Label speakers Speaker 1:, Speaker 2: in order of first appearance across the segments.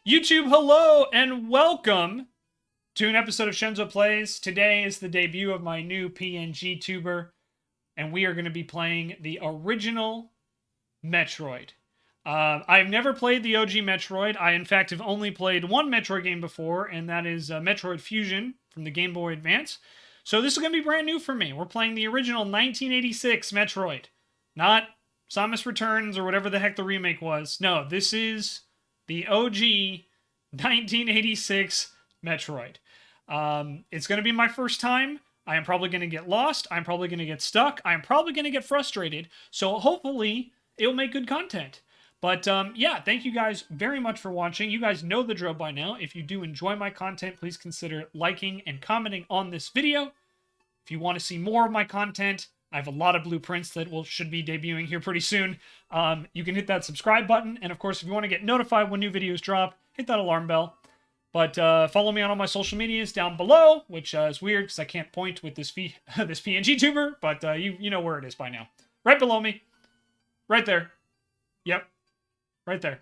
Speaker 1: YouTube, hello and welcome to an episode of Shenzo Plays. Today is the debut of my new PNGTuber, and we are going to be playing the original Metroid. I've never played the OG Metroid. I, in fact, have only played one Metroid game before, and that is Metroid Fusion from the Game Boy Advance. So this is going to be brand new for me. We're playing the original 1986 Metroid, not Samus Returns or whatever the heck the remake was. No, this is the OG 1986 Metroid. It's going to be my first time. I am probably going to get lost. I'm probably going to get stuck. I'm probably going to get frustrated. So hopefully it'll make good content. But yeah, thank you guys very much for watching. You guys know the drill by now. If you do enjoy my content, please consider liking and commenting on this video. If you want to see more of my content, I have a lot of blueprints that should be debuting here pretty soon. You can hit that subscribe button. And of course, if you want to get notified when new videos drop, hit that alarm bell. But follow me on all my social medias down below, which is weird because I can't point with this this PNGTuber, but you know where it is by now. Right below me. Right there. Yep. Right there.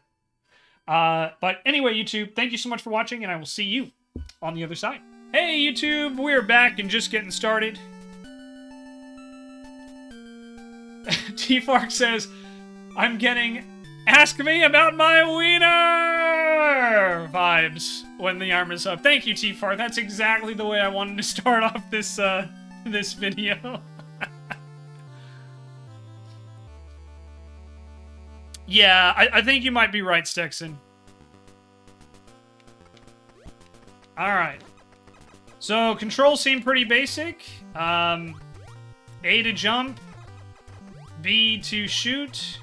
Speaker 1: But anyway, YouTube, thank you so much for watching, and I will see you on the other side. Hey, YouTube, we're back and just getting started. T-Fark says, I'm getting ask me about my wiener vibes when the arm is up. Thank you, T-Fark. That's exactly the way I wanted to start off this, this video. Yeah, I think you might be right, Stexon. Alright. So, controls seem pretty basic. A to jump. B to shoot.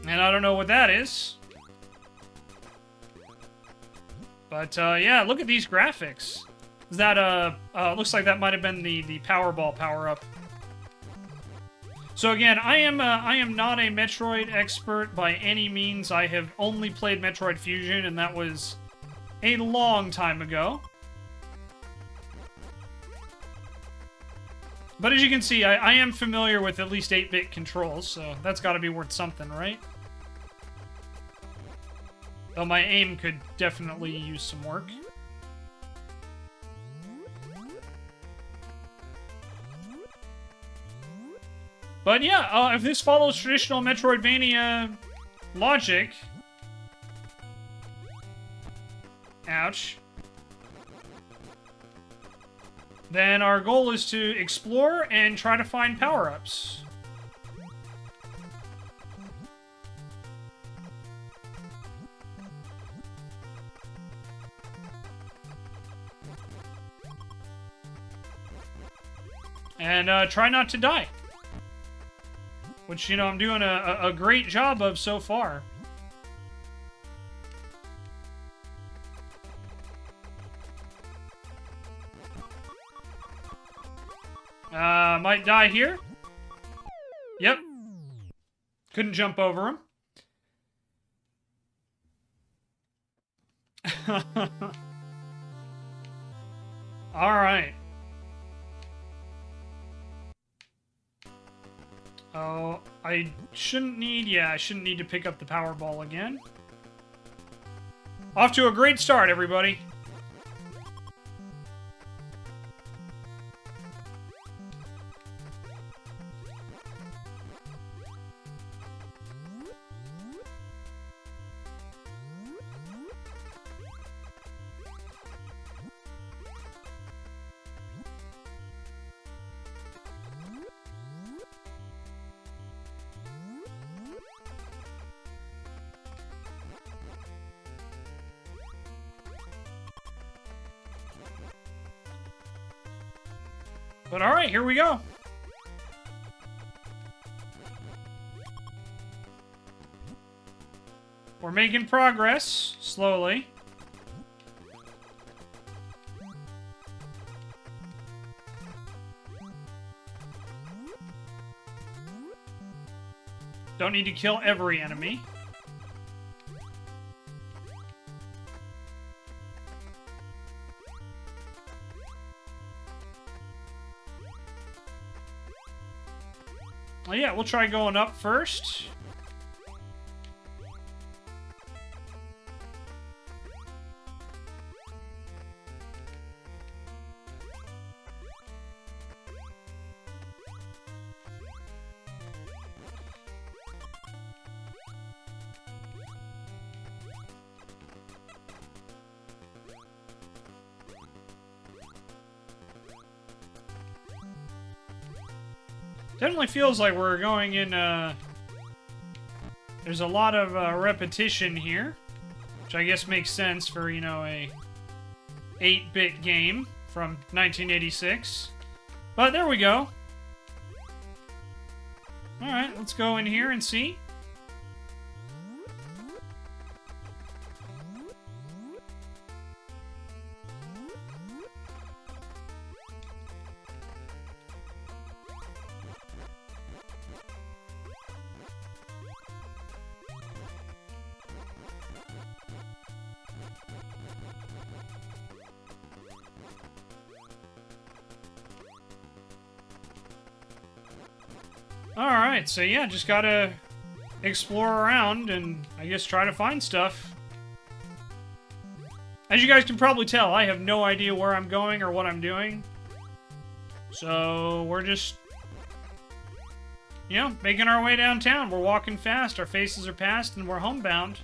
Speaker 1: And I don't know what that is. But, yeah, look at these graphics. Is that, looks like that might have been the Powerball power-up. So again, I am not a Metroid expert by any means. I have only played Metroid Fusion, and that was a long time ago. But as you can see, I am familiar with at least 8-bit controls, so that's got to be worth something, right? Though my aim could definitely use some work. But yeah, if this follows traditional Metroidvania logic... Ouch. Then our goal is to explore and try to find power-ups. And try not to die. Which, you know, I'm doing a great job of so far. Might die here. Yep. Couldn't jump over him. Alright. Oh, I shouldn't need to pick up the Powerball again. Off to a great start, everybody. But alright, here we go. We're making progress, slowly. Don't need to kill every enemy. Well, yeah, we'll try going up first. Definitely feels like we're going in, there's a lot of repetition here, which I guess makes sense for, you know, a 8-bit game from 1986. But there we go. Alright, let's go in here and see. Alright, so yeah, just gotta explore around and I guess try to find stuff. As you guys can probably tell, I have no idea where I'm going or what I'm doing. So we're just, you know, making our way downtown. We're walking fast, our faces are past, and we're homebound.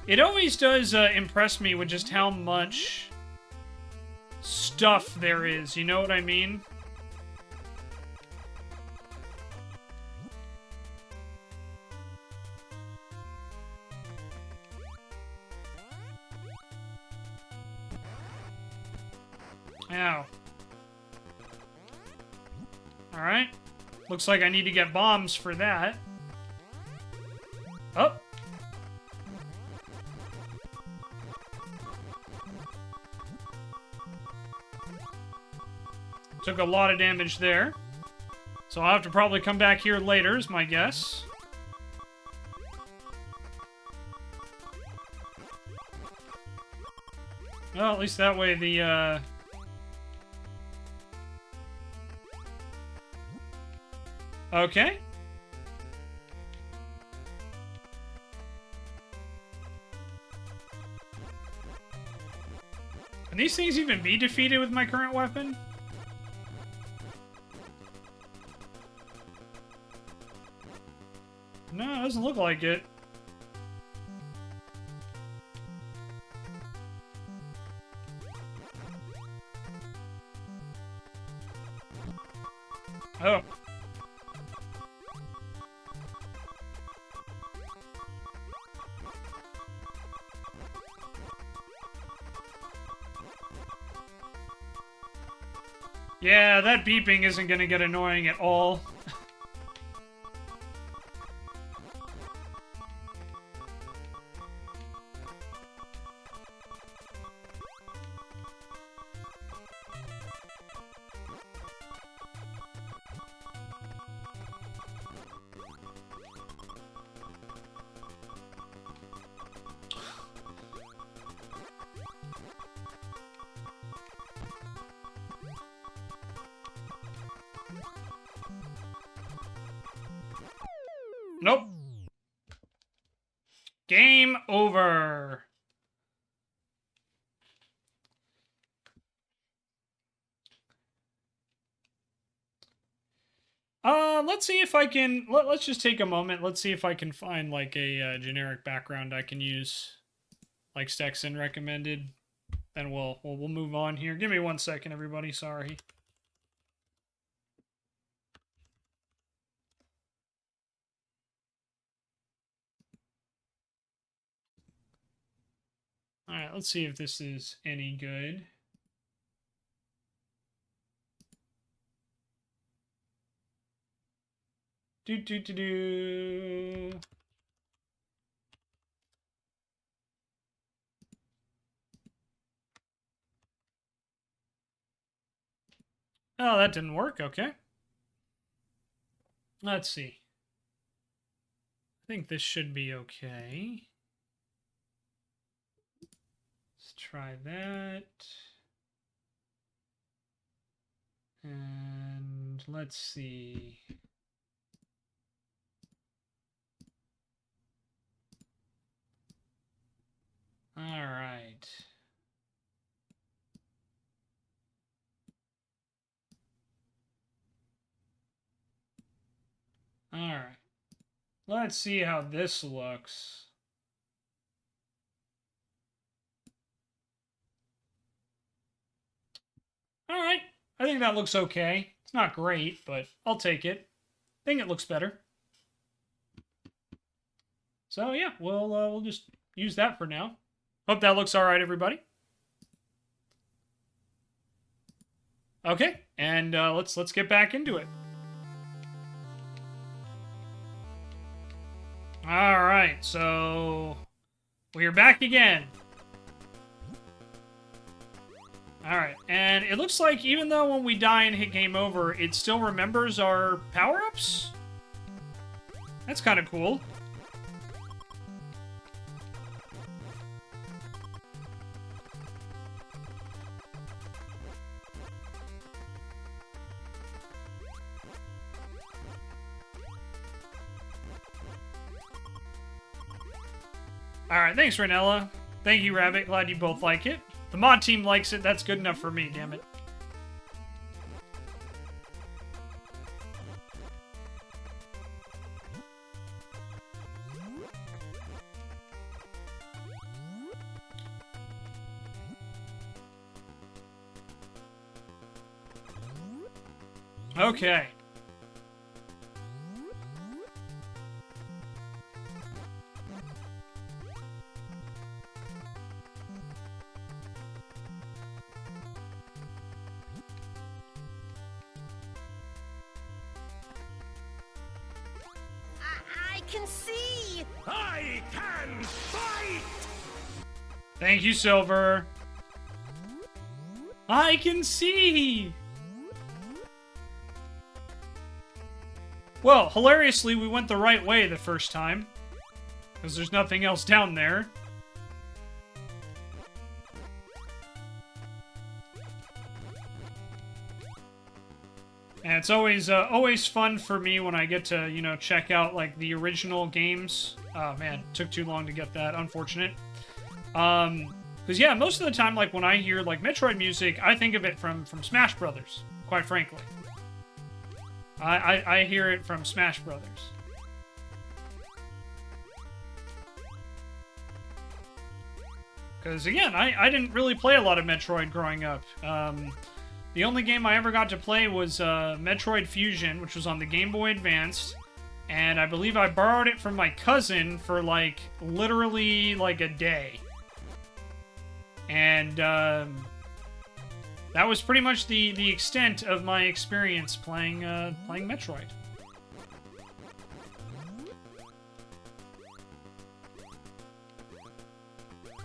Speaker 1: It always does impress me with just how much stuff there is, you know what I mean? Ow. Alright. Looks like I need to get bombs for that. Oh! Took a lot of damage there. So I'll have to probably come back here later, is my guess. Well, at least that way the, Okay. Can these things even be defeated with my current weapon? No, it doesn't look like it. Oh. Yeah, that beeping isn't gonna get annoying at all. Nope. Game over. Let's see if I can, let's just take a moment. Let's see if I can find like a generic background I can use, like Stexon recommended. Then we'll move on here. Give me 1 second, everybody. Sorry. All right, let's see if this is any good. Do. Oh, that didn't work. Okay. Let's see. I think this should be okay. Let's try that. And let's see. All right. All right. Let's see how this looks. All right. I think that looks okay. not great, but I'll take it. I think it looks better. So yeah, we'll just use that for now. Hope that looks all right, everybody. Okay, and let's get back into it. All right, so we are back again. All right, and it looks like even though when we die and hit game over, it still remembers our power-ups. That's kind of cool. Alright, thanks, Ranella. Thank you, Rabbit. Glad you both like it. The mod team likes it. That's good enough for me, damn it. Okay.
Speaker 2: I can see!
Speaker 3: I can fight!
Speaker 1: Thank you, Silver. I can see! Well, hilariously, we went the right way the first time. Because there's nothing else down there. And it's always fun for me when I get to, you know, check out, like, the original games. Oh, man, took too long to get that. Unfortunate. Because, yeah, most of the time, like, when I hear, like, Metroid music, I think of it from Smash Brothers, quite frankly. I hear it from Smash Brothers. Because, again, I didn't really play a lot of Metroid growing up. The only game I ever got to play was Metroid Fusion, which was on the Game Boy Advance. And I believe I borrowed it from my cousin for, like, literally, like, a day. And, that was pretty much the extent of my experience playing Metroid.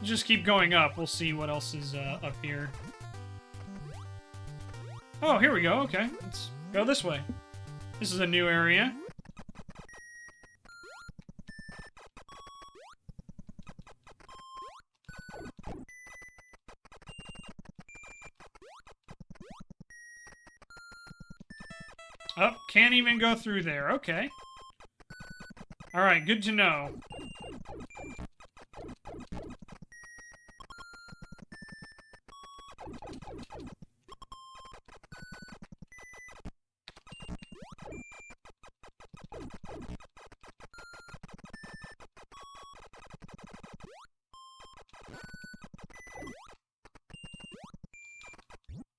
Speaker 1: Just keep going up. We'll see what else is up here. Oh, here we go. Okay, let's go this way. This is a new area. Oh, can't even go through there. Okay. Alright, good to know.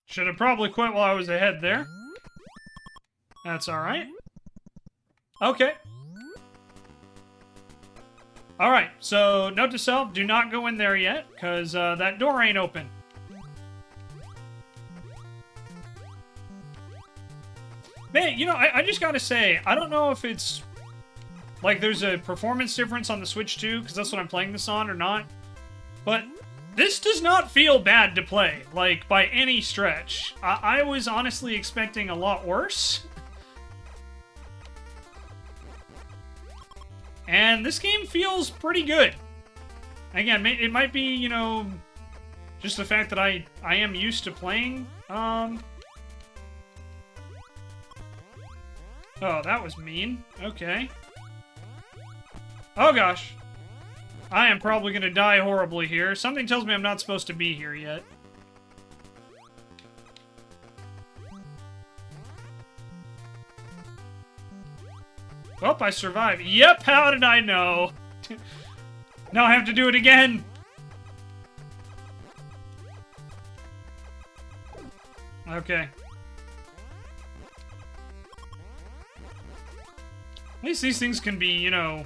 Speaker 1: Should have probably quit while I was ahead there. That's alright. Okay. Alright, so note to self, do not go in there yet, because that door ain't open. Man, you know, I just gotta say, I don't know if it's... like, there's a performance difference on the Switch 2, because that's what I'm playing this on, or not. But this does not feel bad to play, like, by any stretch. I was honestly expecting a lot worse. And this game feels pretty good. Again, it might be, you know, just the fact that I am used to playing. Oh, that was mean. Okay. Oh, gosh. I am probably going to die horribly here. Something tells me I'm not supposed to be here yet. Oh, I survived. Yep, how did I know? Now I have to do it again. Okay. At least these things can be, you know,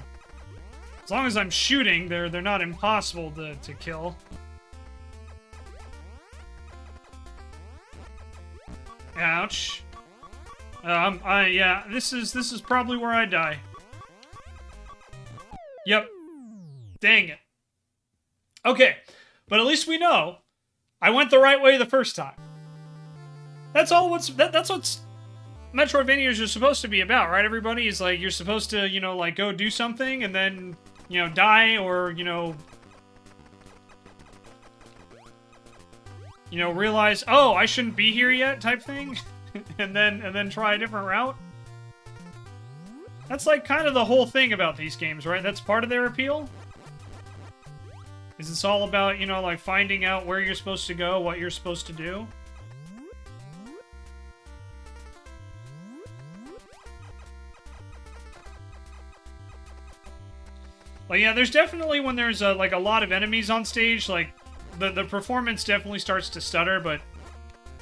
Speaker 1: as long as I'm shooting, they're not impossible to kill. Ouch. Yeah, this is probably where I die. Yep. Dang it. Okay, but at least we know I went the right way the first time. That's all. That's what's Metroidvanias are supposed to be about, right? Everybody is like, you're supposed to, you know, like go do something and then, you know, die or, you know, realize, oh, I shouldn't be here yet, type thing, and then try a different route. That's like kind of the whole thing about these games, right? That's part of their appeal. Is it's all about, you know, like finding out where you're supposed to go, what you're supposed to do. Like, yeah, there's definitely when there's like a lot of enemies on stage, like the performance definitely starts to stutter. But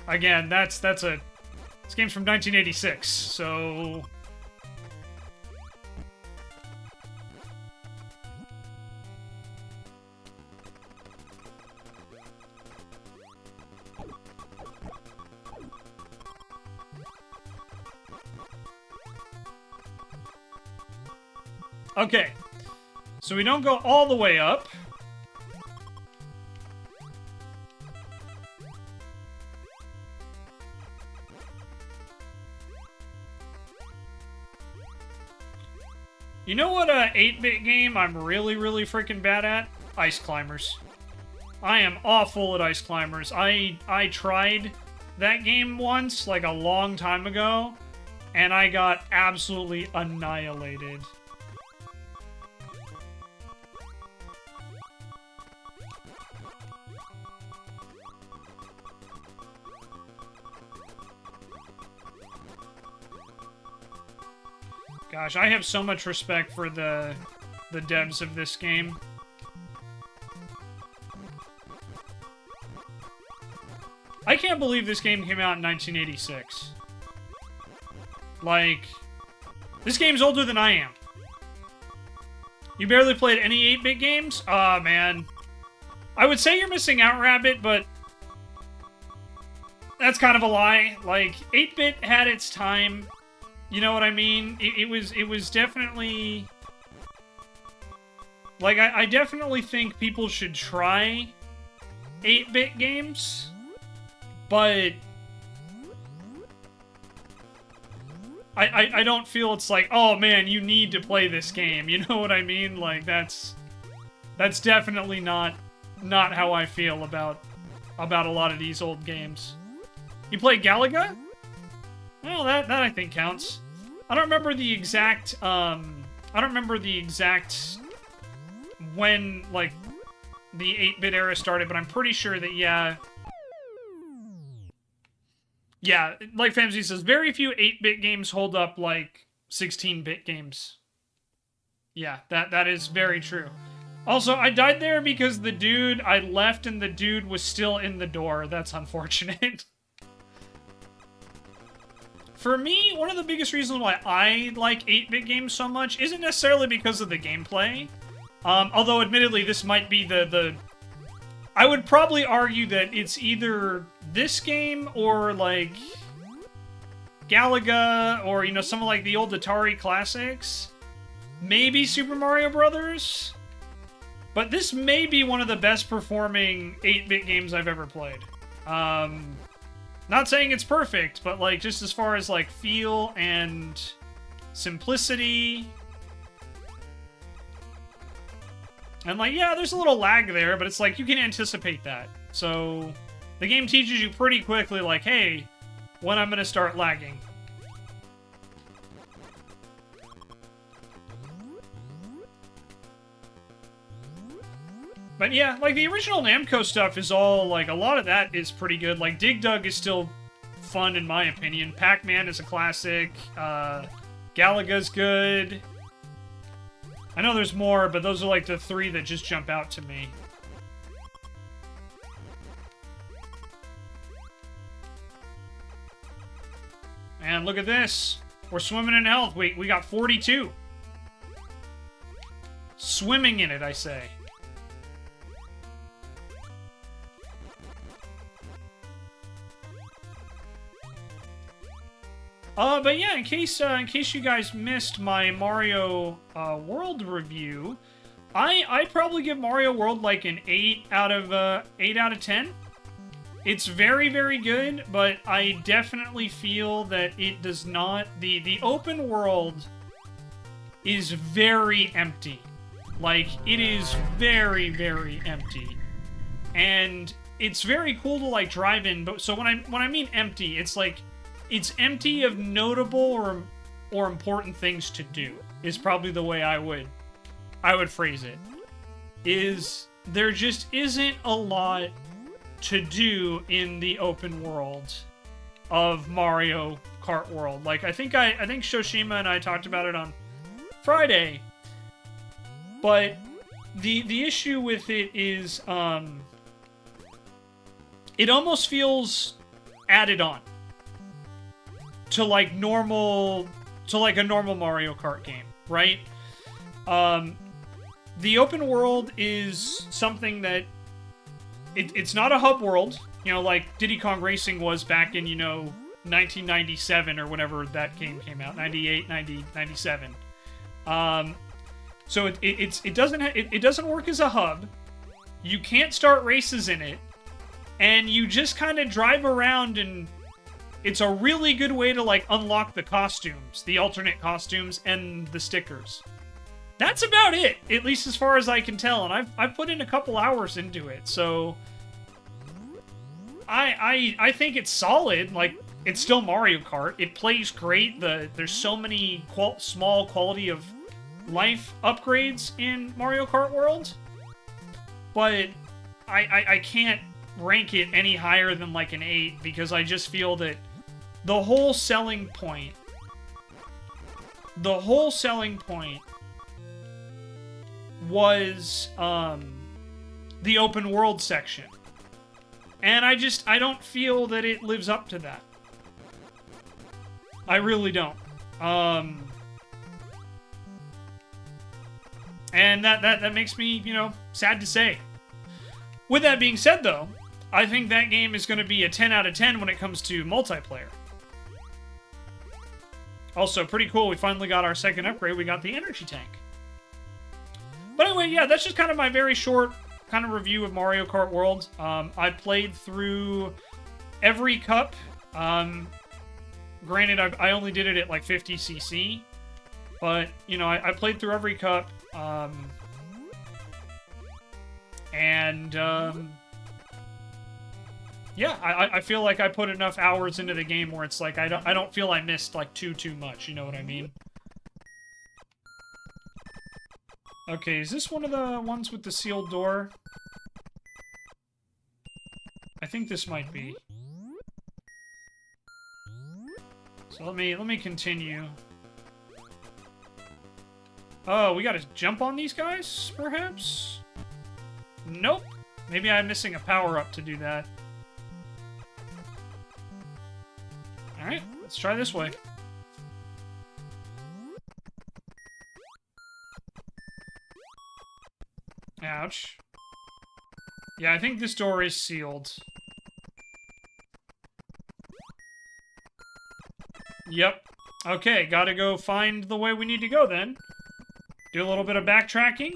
Speaker 1: again, this game's from 1986, so. Okay, so we don't go all the way up. You know what 8-bit game I'm really, really freaking bad at? Ice Climbers. I am awful at Ice Climbers. I tried that game once, like a long time ago, and I got absolutely annihilated. Gosh, I have so much respect for the devs of this game. I can't believe this game came out in 1986. Like, this game's older than I am. You barely played any 8-bit games? Aw, man. I would say you're missing out, Rabbit, but that's kind of a lie. Like, 8-bit had its time. You know what I mean? It was definitely... Like, I definitely think people should try 8-bit games, but I don't feel it's like, oh man, you need to play this game. You know what I mean? Like, that's definitely not how I feel about a lot of these old games. You play Galaga? Well, that I think counts. I don't remember the exact, when, like, the 8-bit era started, but I'm pretty sure that, yeah. Yeah, like Famzy says, very few 8-bit games hold up like 16-bit games. Yeah, that is very true. Also, I died there because I left and the dude was still in the door. That's unfortunate. For me, one of the biggest reasons why I like 8-bit games so much isn't necessarily because of the gameplay. Although, admittedly, this might be I would probably argue that it's either this game or, like, Galaga or, you know, some of, like, the old Atari classics. Maybe Super Mario Brothers. But this may be one of the best performing 8-bit games I've ever played. Not saying it's perfect, but, like, just as far as, like, feel and simplicity. And, like, yeah, there's a little lag there, but it's like, you can anticipate that. So, the game teaches you pretty quickly, like, hey, when I'm gonna start lagging. But yeah, like, the original Namco stuff is all, like, a lot of that is pretty good. Like, Dig Dug is still fun, in my opinion. Pac-Man is a classic. Galaga's good. I know there's more, but those are, like, the three that just jump out to me. And look at this. We're swimming in health. We got 42. Swimming in it, I say. But yeah, in case you guys missed my Mario World review, I probably give Mario World like an 8 out of 10. It's very, very good, but I definitely feel that it does not... The open world is very empty. Like, it is very, very empty. And it's very cool to, like, drive in, but so when I mean empty, it's like... It's empty of notable or important things to do, is probably the way I would phrase it. There just isn't a lot to do in the open world of Mario Kart World. Like, I think Shoshima and I talked about it on Friday. But the issue with it is it almost feels added on to like a normal Mario Kart game, right? The open world is something that it's not a hub world, you know, like Diddy Kong Racing was back in, 1997 or whenever that game came out, 98, 90, 97. So it doesn't work as a hub. You can't start races in it, and you just kind of drive around, and it's a really good way to like unlock the costumes, the alternate costumes, and the stickers. That's about it, at least as far as I can tell, and I've put in a couple hours into it, so I think it's solid. Like, it's still Mario Kart. It plays great. There's so many small quality of life upgrades in Mario Kart World, but I can't rank it any higher than like an 8 because I just feel that the whole selling point was the open world section, and I don't feel that it lives up to that. I really don't. And that makes me, sad to say. With that being said, though, I think that game is going to be a 10 out of 10 when it comes to multiplayer. Also, pretty cool, we finally got our second upgrade. We got the energy tank. But anyway, yeah, that's just kind of my very short kind of review of Mario Kart World. I played through every cup. Granted, I only did it at like 50cc. But, I played through every cup. Yeah, I feel like I put enough hours into the game where it's like I don't feel I missed like too much, you know what I mean? Okay, is this one of the ones with the sealed door? I think this might be. So let me continue. Oh, we gotta jump on these guys, perhaps? Nope. Maybe I'm missing a power-up to do that. Alright, let's try this way. Ouch. Yeah, I think this door is sealed. Yep. Okay, gotta go find the way we need to go then. Do a little bit of backtracking.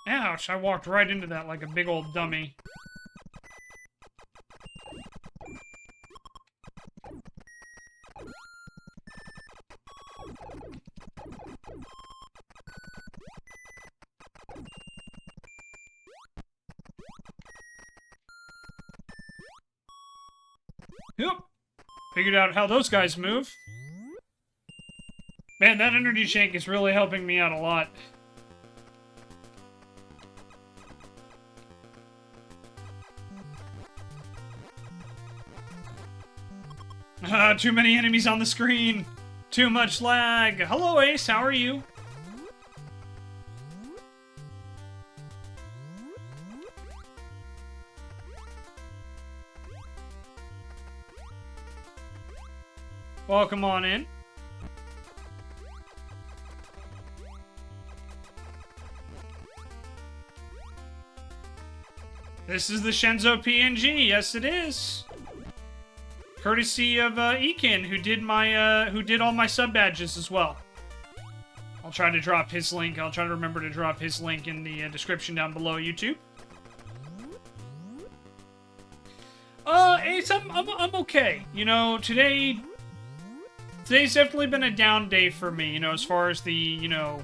Speaker 1: Ouch, I walked right into that like a big old dummy. Yep. Figured out how those guys move. Man, that energy tank is really helping me out a lot. Too many enemies on the screen. Too much lag. Hello, Ace. How are you? Welcome on in. This is the Shenzo PNG. Yes, it is. Courtesy of Ekin, who did all my sub badges as well. I'll try to drop his link. I'll try to remember to drop his link in the description down below, YouTube. Ace, I'm okay. You know, today's definitely been a down day for me, you know, as far as the, you know,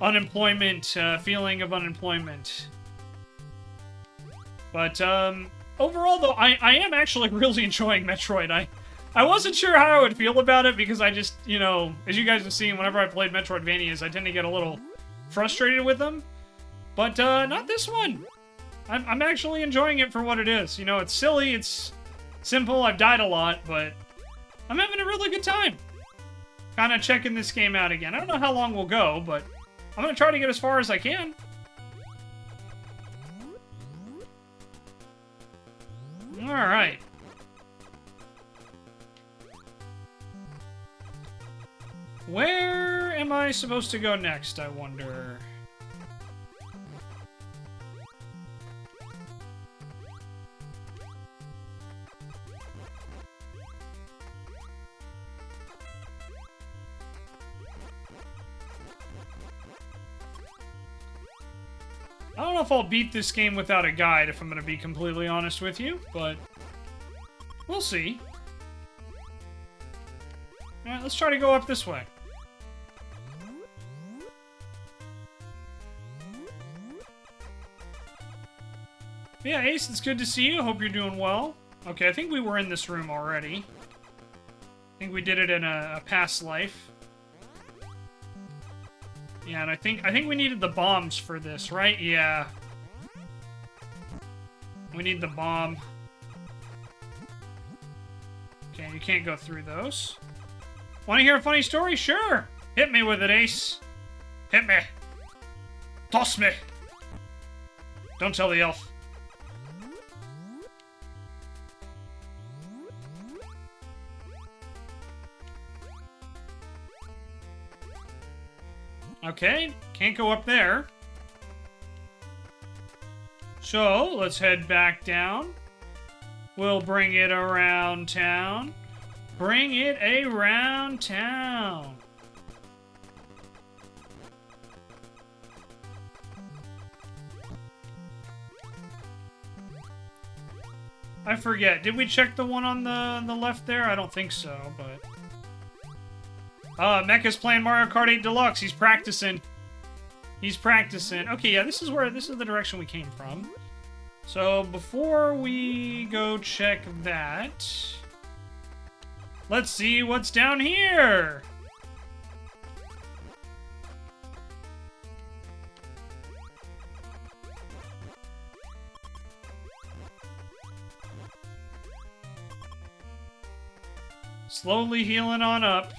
Speaker 1: unemployment, feeling of unemployment. But, overall, though, I am actually really enjoying Metroid. I wasn't sure how I would feel about it, because I just, you know, as you guys have seen, whenever I played Metroidvanias, I tend to get a little frustrated with them. But, not this one. I'm actually enjoying it for what it is. You know, it's silly, it's simple, I've died a lot, but I'm having a really good time. Kind of checking this game out again. I don't know how long we'll go, but I'm going to try to get as far as I can. Alright. Where am I supposed to go next, I wonder? I don't know if I'll beat this game without a guide, if I'm going to be completely honest with you, but we'll see. Alright, let's try to go up this way. Yeah, Ace, it's good to see you. Hope you're doing well. Okay, I think we were in this room already. I think we did it in a past life. Yeah, and I think we needed the bombs for this, right? Yeah. We need the bomb. Okay, you can't go through those. Want to hear a funny story? Sure! Hit me with it, Ace. Hit me. Toss me. Don't tell the elf. Okay, can't go up there. So, let's head back down. We'll bring it around town. Bring it around town. I forget. Did we check the one on the left there? I don't think so, but... Mecha's playing Mario Kart 8 Deluxe. He's practicing. He's practicing. Okay, yeah, this is the direction we came from. So, before we go check that, let's see what's down here. Slowly healing on up.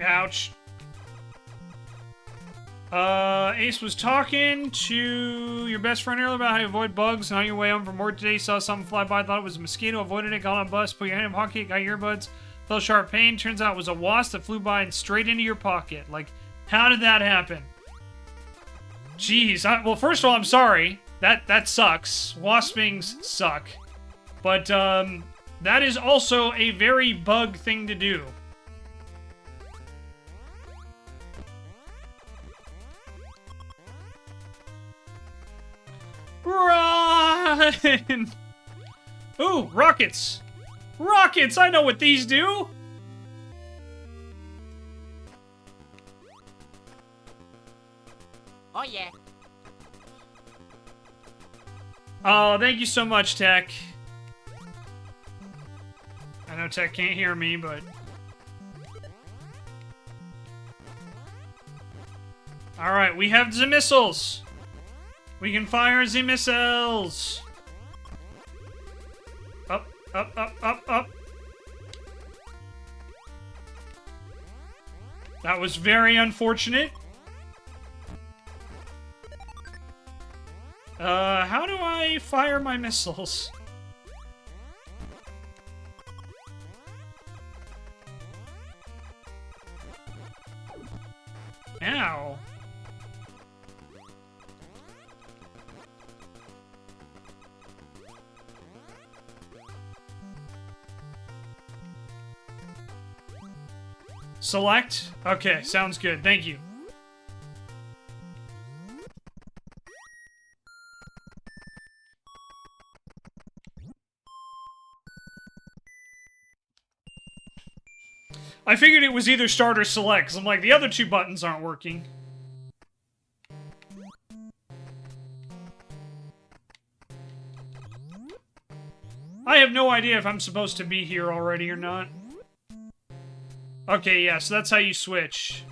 Speaker 1: Ouch. Ace was talking to your best friend earlier about how you avoid bugs, and on your way home from work today, saw something fly by, thought it was a mosquito, avoided it, got on a bus, put your hand in your pocket, got earbuds, felt sharp pain, turns out it was a wasp that flew by and straight into your pocket. Like, how did that happen? Jeez, well, first of all, I'm sorry. That sucks. Waspings suck. But, that is also a very bug thing to do. Run! Ooh, rockets! Rockets! I know what these do!
Speaker 2: Oh yeah.
Speaker 1: Oh, thank you so much, Tech. I know Tech can't hear me, but... Alright, we have the missiles! We can fire the missiles! Up, up, up, up, up. That was very unfortunate. How do I fire my missiles? Ow. Select? Okay, sounds good. Thank you. I figured it was either start or select, because I'm like, the other two buttons aren't working. I have no idea if I'm supposed to be here already or not. Okay, yeah, so that's how you switch.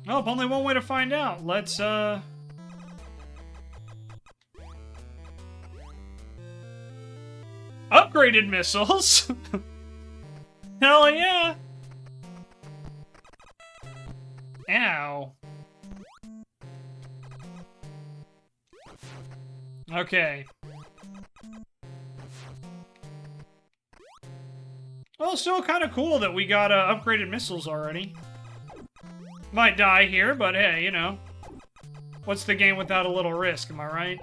Speaker 1: Oh, only one way to find out. Let's, upgraded missiles? Hell yeah! Ow. Okay. Well, still kind of cool that we got upgraded missiles already. Might die here, but hey, you know. What's the game without a little risk, am I right?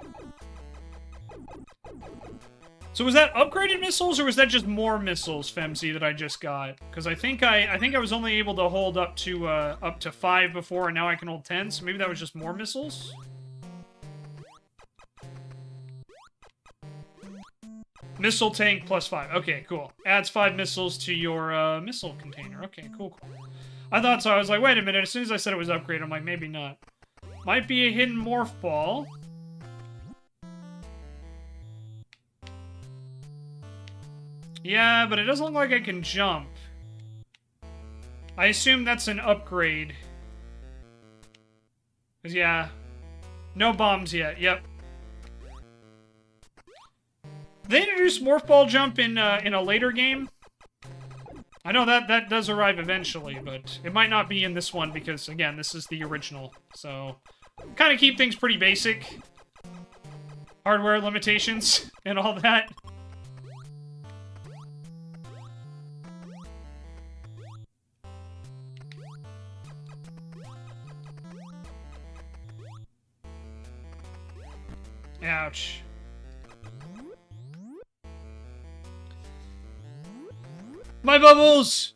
Speaker 1: So was that upgraded missiles, or was that just more missiles, Femzy, that I just got? Because I think I was only able to hold up to 5 before, and now I can hold 10, so maybe that was just more missiles? Missile tank plus 5. Okay, cool. Adds 5 missiles to your missile container. Okay, cool. I thought so. I was like, wait a minute. As soon as I said it was upgraded, I'm like, maybe not. Might be a hidden morph ball. Yeah, but it doesn't look like I can jump. I assume that's an upgrade. 'Cause yeah. No bombs yet. Yep. They introduced morph ball jump in a later game. I know that does arrive eventually, but it might not be in this one because, again, this is the original. So, kind of keep things pretty basic. Hardware limitations and all that. Ouch. My bubbles!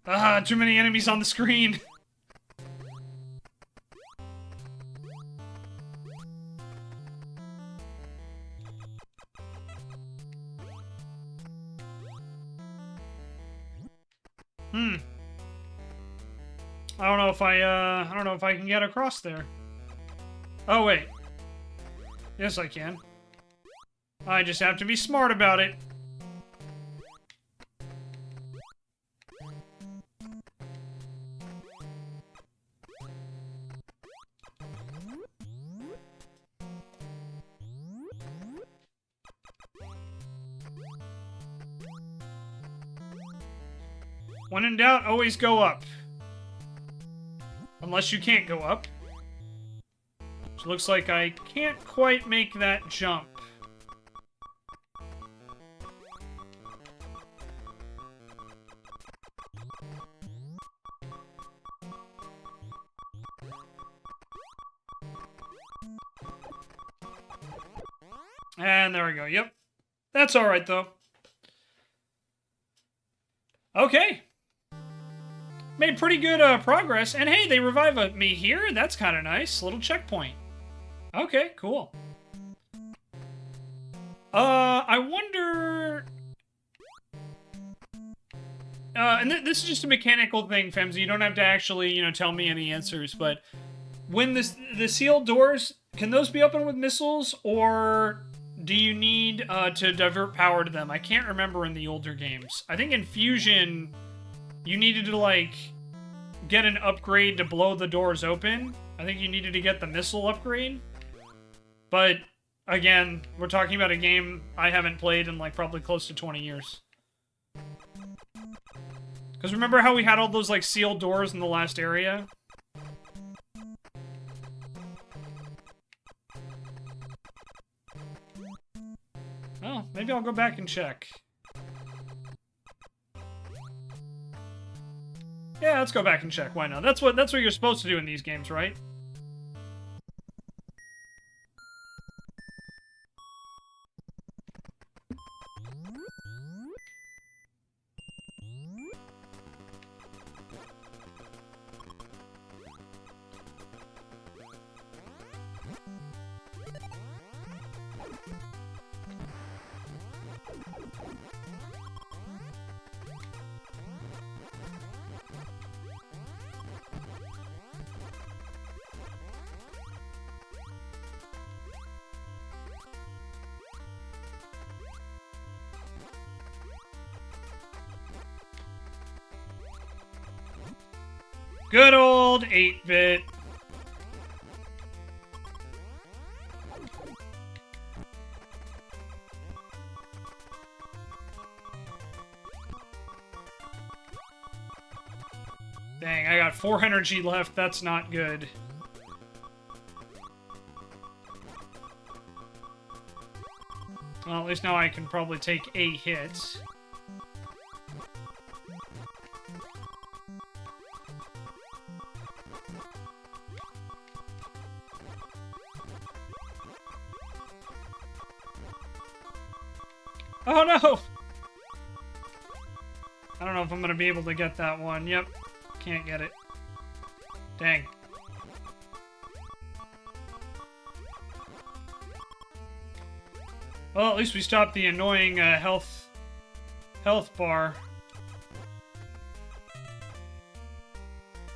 Speaker 1: Ah, too many enemies on the screen. I don't know if I can get across there. Oh, wait. Yes, I can. I just have to be smart about it. When in doubt, always go up. Unless you can't go up. Which looks like I can't quite make that jump. And there we go. Yep. That's alright, though. Okay. Made pretty good progress. And hey, they revive me here. That's kind of nice. Little checkpoint. Okay, cool. I wonder... and this is just a mechanical thing, Femzy. You don't have to actually, you know, tell me any answers, but when the sealed doors, can those be opened with missiles, or do you need to divert power to them? I can't remember in the older games. I think in Fusion, you needed to, like, get an upgrade to blow the doors open. I think you needed to get the missile upgrade. But, again, we're talking about a game I haven't played in, like, probably close to 20 years. Because remember how we had all those, like, sealed doors in the last area? Oh, maybe I'll go back and check. Yeah, let's go back and check. Why not? That's what you're supposed to do in these games, right? Good old 8-bit. Dang, I got 4 energy left. That's not good. Well, at least now I can probably take a hit. Oh no! I don't know if I'm gonna be able to get that one. Yep. Can't get it. Dang. Well, at least we stopped the annoying health bar.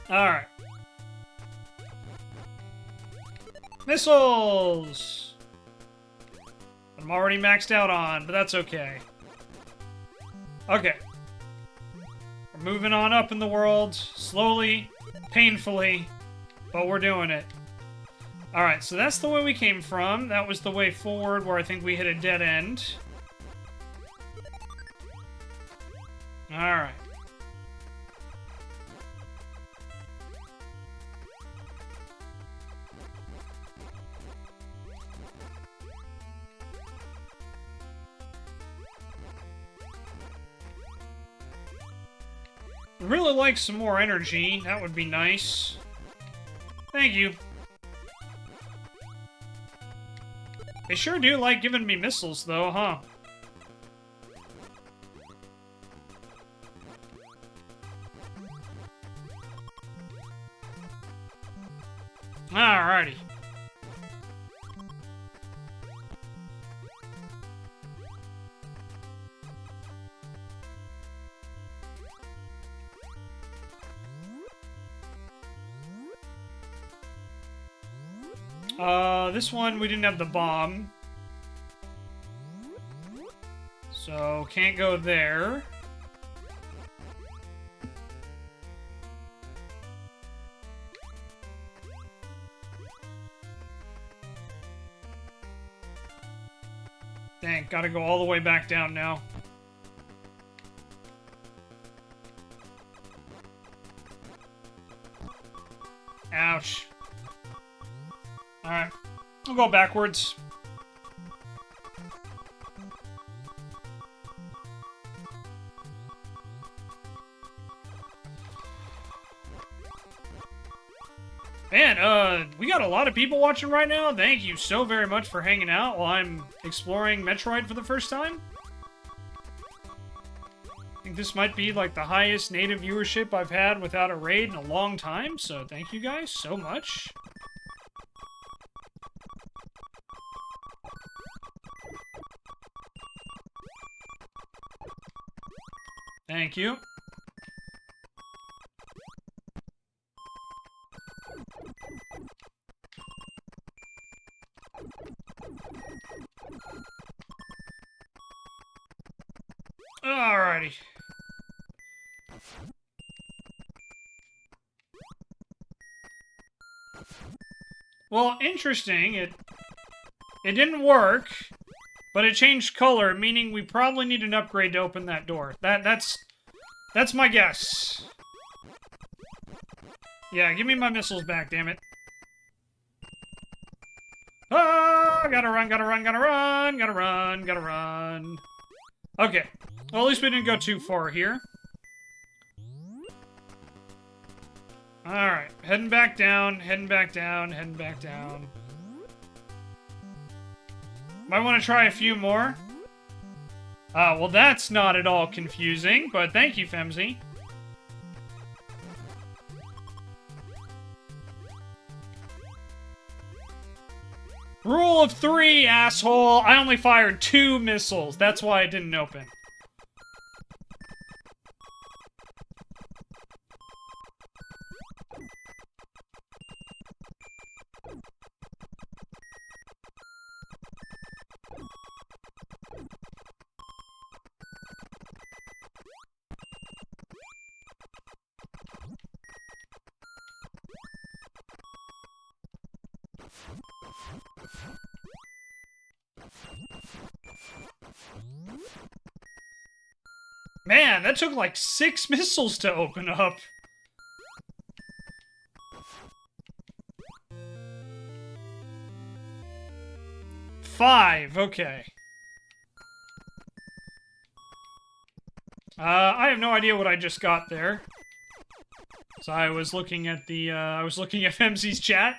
Speaker 1: Alright. Missiles! I'm already maxed out on, but that's okay. Okay. We're moving on up in the world, slowly, painfully, but we're doing it. Alright, so that's the way we came from. That was the way forward where I think we hit a dead end. Alright. Really like some more energy. That would be nice. Thank you. They sure do like giving me missiles, though, huh? Alrighty. This one, we didn't have the bomb. So, can't go there. Dang, gotta go all the way back down now. Ouch. Alright. I'll go backwards. Man, we got a lot of people watching right now. Thank you so very much for hanging out while I'm exploring Metroid for the first time. I think this might be like the highest native viewership I've had without a raid in a long time, so thank you guys so much. Thank you. Well, interesting. It didn't work, but it changed color, meaning we probably need an upgrade to open that door. That's my guess. Yeah, give me my missiles back, damn it. Ah, gotta run, gotta run, gotta run, gotta run, gotta run. Okay. Well, at least we didn't go too far here. Alright, heading back down, heading back down, heading back down. Might want to try a few more. Well, that's not at all confusing, but thank you, Femzy. Rule of 3, asshole! I only fired 2 missiles. That's why it didn't open. Man, that took like 6 missiles to open up. Five, okay. I have no idea what I just got there. So I was looking at the, I was looking at Femzy's chat.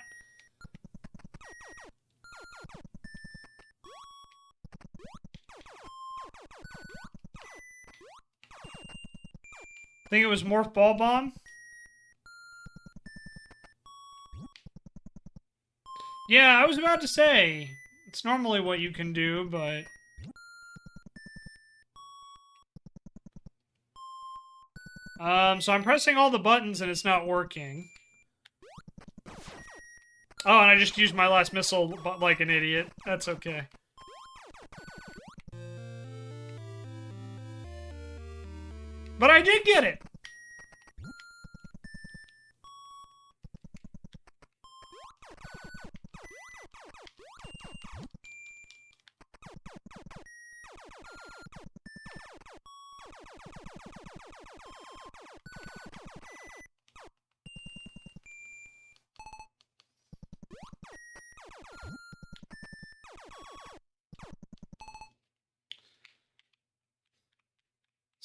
Speaker 1: I think it was Morph Ball Bomb. Yeah, I was about to say, it's normally what you can do, but... so I'm pressing all the buttons and it's not working. Oh, and I just used my last missile like an idiot. That's okay. But I did get it!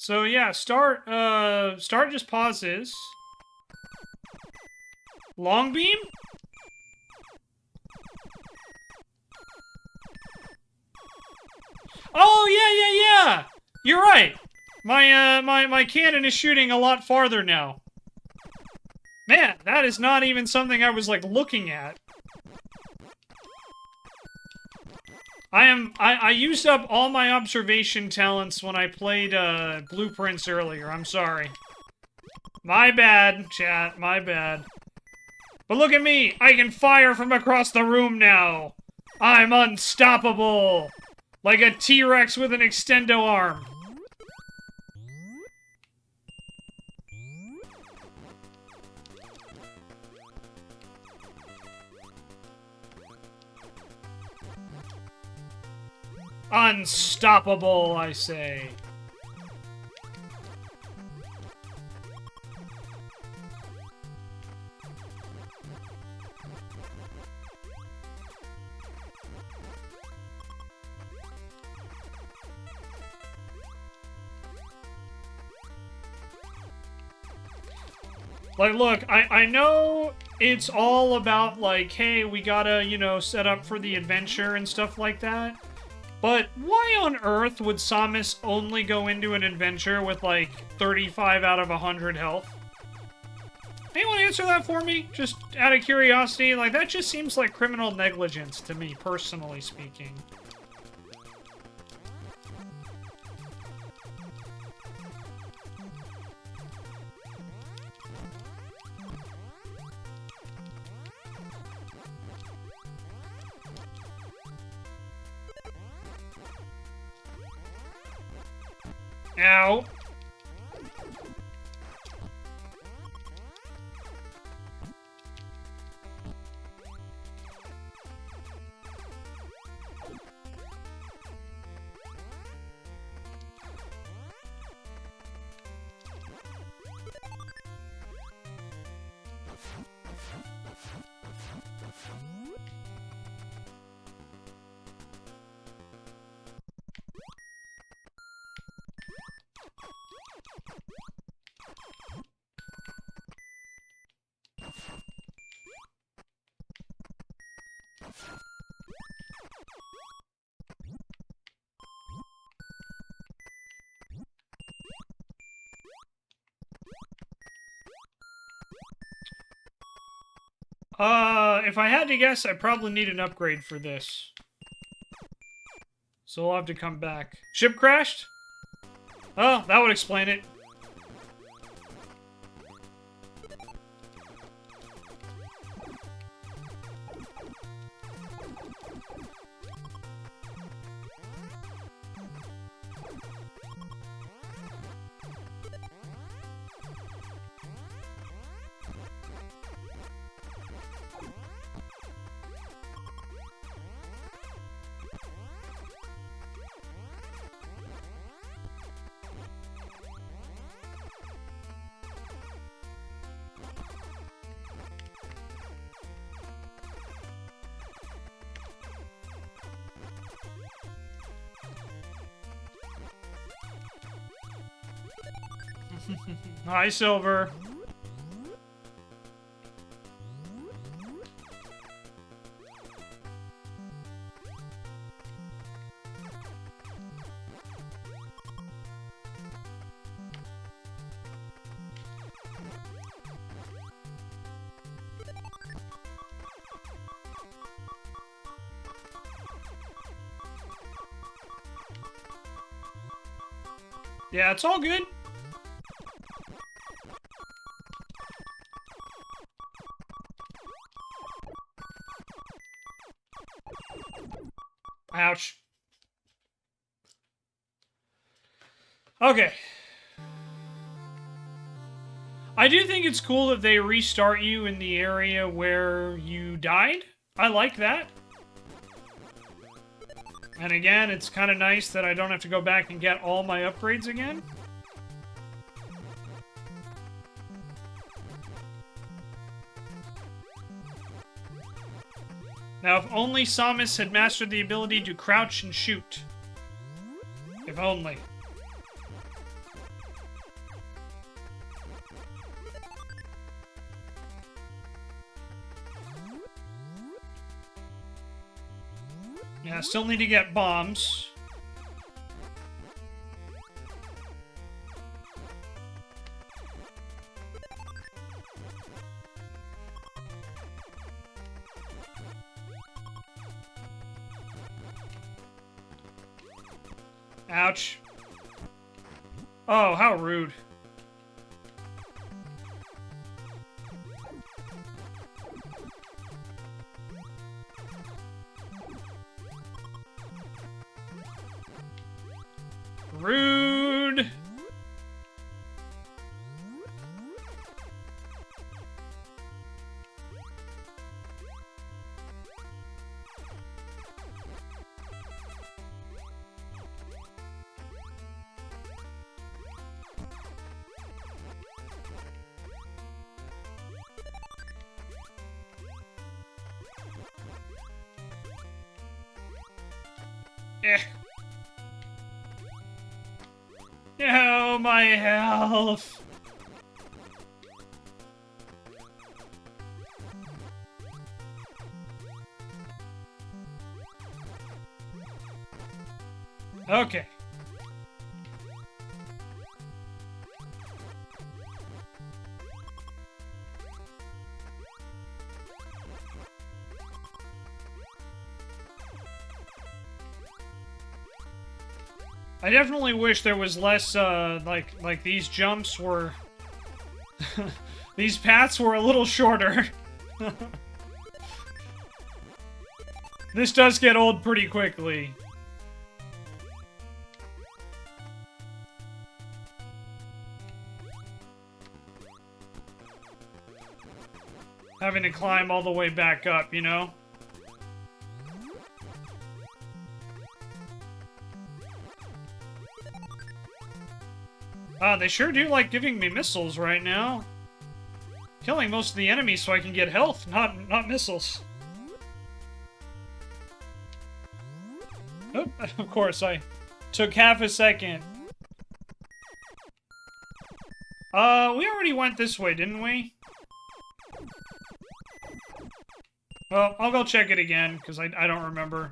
Speaker 1: So yeah, start just pauses. Long beam? Oh yeah. You're right. My cannon is shooting a lot farther now. Man, that is not even something I was like looking at. I used up all my observation talents when I played, Blueprints earlier. I'm sorry. My bad, chat. My bad. But look at me! I can fire from across the room now! I'm unstoppable! Like a T-Rex with an extendo arm. Unstoppable, I say. Like, look, I know it's all about, like, hey, we gotta, you know, set up for the adventure and stuff like that. But why on earth would Samus only go into an adventure with, like, 35 out of 100 health? Anyone answer that for me? Just out of curiosity? Like, that just seems like criminal negligence to me, personally speaking. Ow. If I had to guess, I probably need an upgrade for this. So I'll have to come back. Ship crashed? Oh, that would explain it. Hi, Silver. Yeah, it's all good. Ouch. Okay. I do think it's cool that they restart you in the area where you died. I like that. And again, it's kind of nice that I don't have to go back and get all my upgrades again. Now, if only Samus had mastered the ability to crouch and shoot. If only. Yeah, still need to get bombs. Ouch. Oh, how rude. Rude. Eh. No, my health. Okay. I definitely wish there was less, like these jumps were... these paths were a little shorter. This does get old pretty quickly. Having to climb all the way back up, you know? They sure do like giving me missiles right now. Killing most of the enemies so I can get health, not missiles. Oh, of course, I took half a second. We already went this way, didn't we? Well, I'll go check it again, because I don't remember.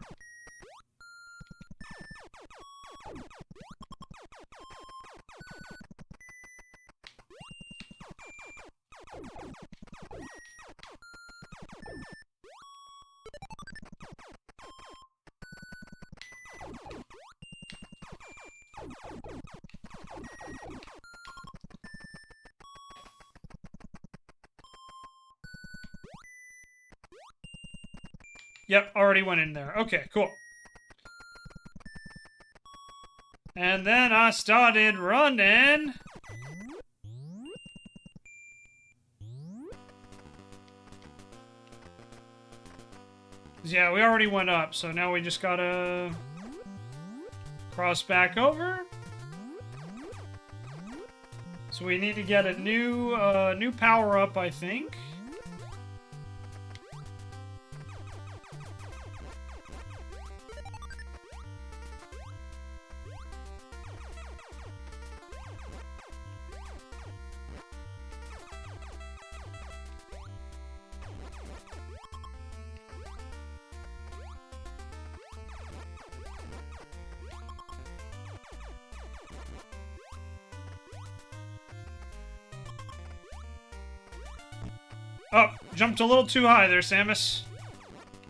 Speaker 1: Yep, already went in there. Okay, cool. And then I started running. Yeah, we already went up, so now we just gotta cross back over. So we need to get a new power-up, I think. Oh, jumped a little too high there, Samus.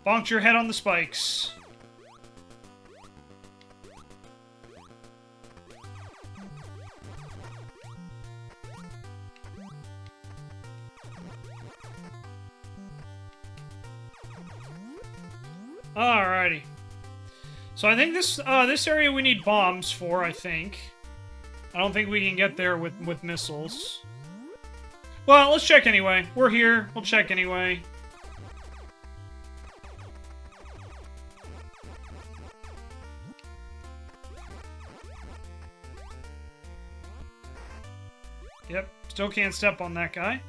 Speaker 1: Bonked your head on the spikes. Alrighty. So I think this area we need bombs for, I think. I don't think we can get there with missiles. Well, let's check anyway. We're here. We'll check anyway. Yep, still can't step on that guy.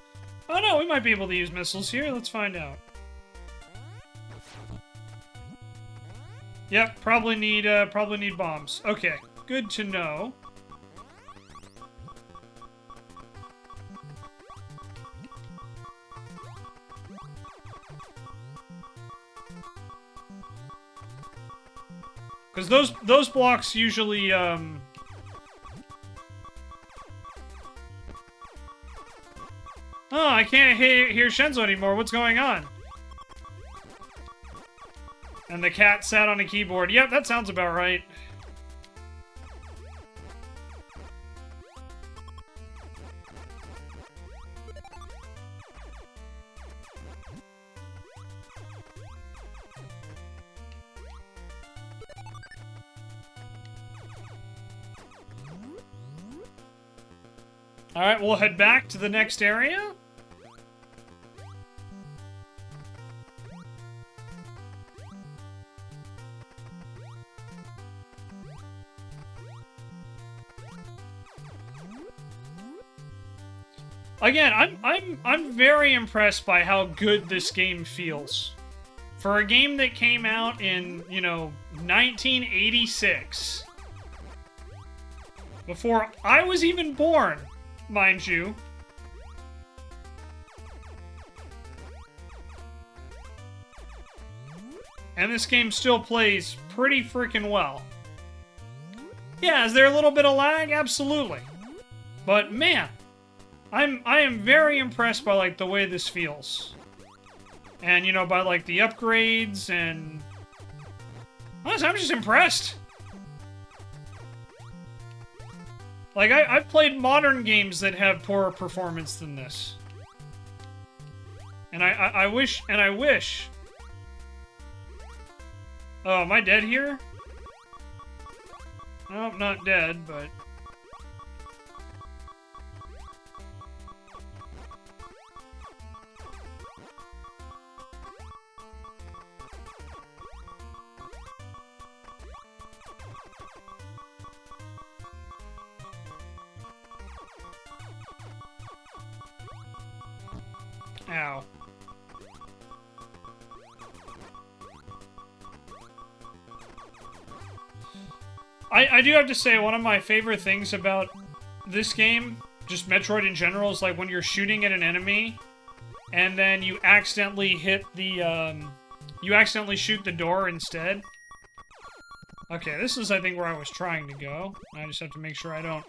Speaker 1: Oh no, we might be able to use missiles here. Let's find out. Yep, probably need bombs. Okay, good to know. Because those blocks usually, Oh, I can't hear Shenzo anymore. What's going on? And the cat sat on a keyboard. Yep, that sounds about right. Alright, we'll head back to the next area. Again, I'm very impressed by how good this game feels. For a game that came out in, 1986. Before I was even born, mind you. And this game still plays pretty freaking well. Yeah, is there a little bit of lag? Absolutely. But man, I am very impressed by like the way this feels. And by like the upgrades and honestly, I'm just impressed. Like I've played modern games that have poorer performance than this. And I wish. Oh, am I dead here? No, I'm not dead, but ow. I do have to say, one of my favorite things about this game just Metroid in general is like when you're shooting at an enemy, and then you accidentally hit the, you accidentally shoot the door instead. Okay, this is, I think, where I was trying to go. I just have to make sure I don't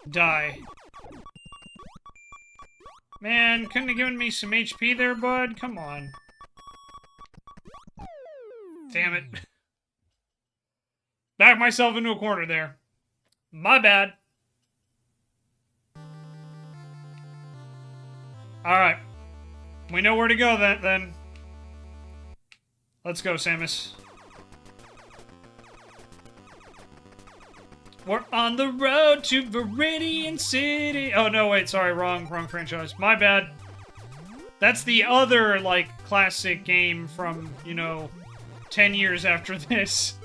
Speaker 1: die. Man, couldn't have given me some HP there, bud? Come on. Damn it. Back myself into a corner there. My bad. Alright. We know where to go then. Let's go, Samus. We're on the road to Viridian City. Oh, no, wait, sorry, wrong franchise. My bad. That's the other, like, classic game from, you know, 10 years after this.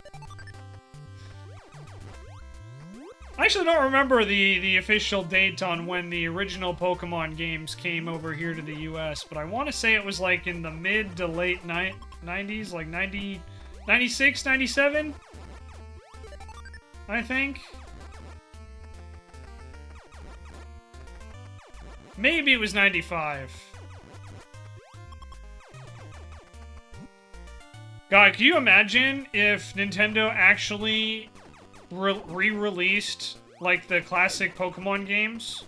Speaker 1: I actually don't remember the official date on when the original Pokemon games came over here to the US, but I want to say it was, like, in the mid to late 90s, like 96, 97? I think. Maybe it was 95. God, can you imagine if Nintendo actually re-released, like, the classic Pokemon games?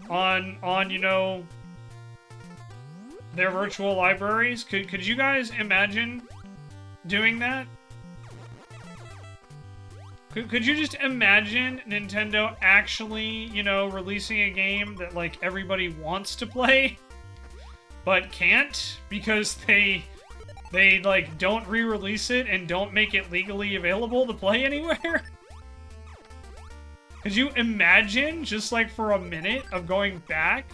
Speaker 1: On, you know, their virtual libraries? Could you guys imagine doing that? Could you just imagine Nintendo actually, you know, releasing a game that, like, everybody wants to play, but can't because they like, don't re-release it and don't make it legally available to play anywhere? Could you imagine, just, like, for a minute of going back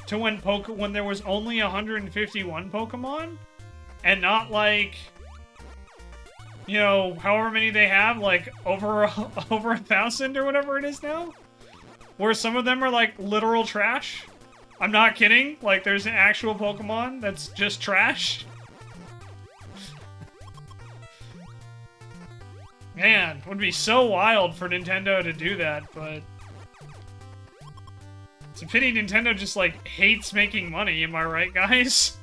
Speaker 1: to when there was only 151 Pokemon? And not, like, you know, however many they have, like, over 1,000 or whatever it is now? Where some of them are, like, literal trash? I'm not kidding. Like, there's an actual Pokemon that's just trash. Man, would be so wild for Nintendo to do that, but it's a pity Nintendo just, like, hates making money, am I right, guys?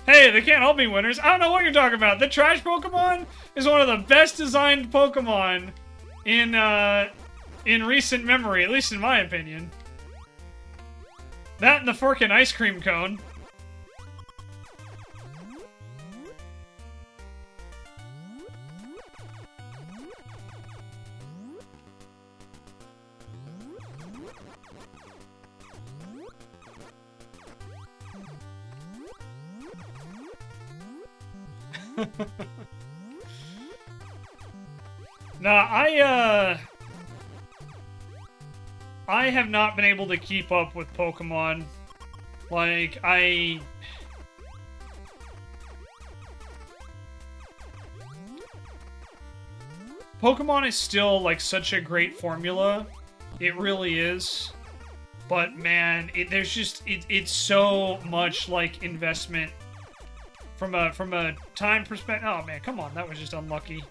Speaker 1: Hey, they can't all be winners. I don't know what you're talking about. The trash Pokemon is one of the best designed Pokemon in recent memory, at least in my opinion. That and the forkin' ice cream cone. Nah, I have not been able to keep up with Pokemon. Like, Pokemon is still, like, such a great formula. It really is. But, man, there's just, it's so much, like, investment from a time perspective. Oh, man, come on, that was just unlucky.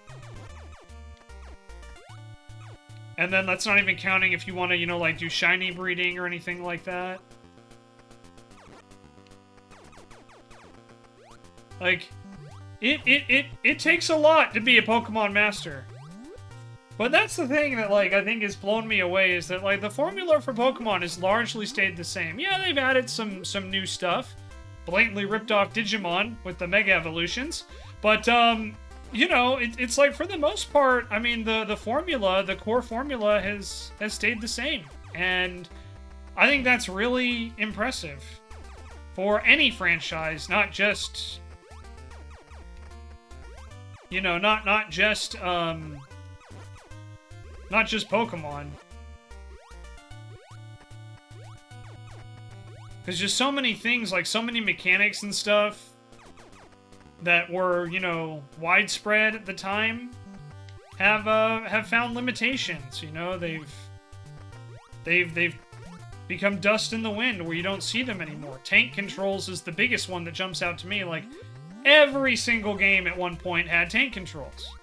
Speaker 1: And then that's not even counting if you want to, you know, like, do shiny breeding or anything like that. Like, it takes a lot to be a Pokemon master. But that's the thing that, like, I think has blown me away, is that, like, the formula for Pokemon has largely stayed the same. Yeah, they've added some new stuff. Blatantly ripped off Digimon with the Mega Evolutions. But, you know, it's like, for the most part, I mean, the formula, the core formula has stayed the same. And I think that's really impressive for any franchise, not just, you know, not just Pokemon. There's just so many things, like, so many mechanics and stuff that were, you know, widespread at the time have found limitations. You know, they've become dust in the wind where you don't see them anymore. Tank controls is the biggest one that jumps out to me. Like, every single game at one point had tank controls.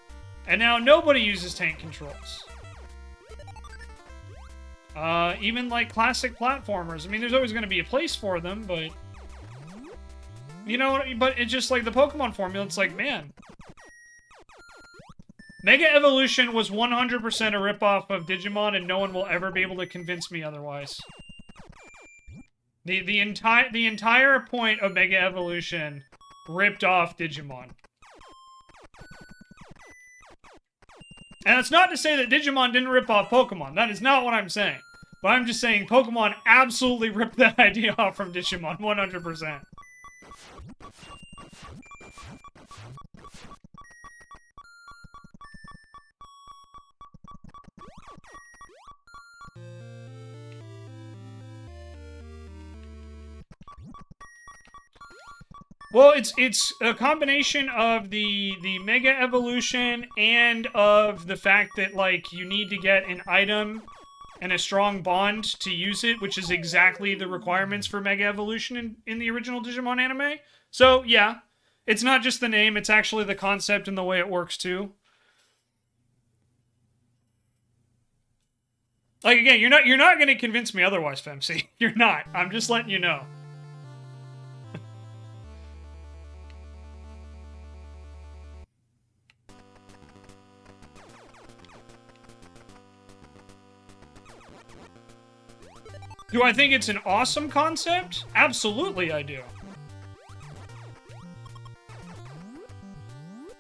Speaker 1: And now nobody uses tank controls. Even like classic platformers. I mean, there's always going to be a place for them, but... You know, but it's just like the Pokemon formula, it's like, man... Mega Evolution was 100% a ripoff of Digimon, and no one will ever be able to convince me otherwise. The entire point of Mega Evolution ripped off Digimon. And that's not to say that Digimon didn't rip off Pokemon. That is not what I'm saying. But I'm just saying Pokemon absolutely ripped that idea off from Digimon, 100%. Well, it's a combination of the Mega Evolution and of the fact that, like, you need to get an item and a strong bond to use it, which is exactly the requirements for Mega Evolution in the original Digimon anime. So, yeah, it's not just the name, it's actually the concept and the way it works, too. Like, again, you're not going to convince me otherwise, Femc. You're not. I'm just letting you know. Do I think it's an awesome concept? Absolutely I do.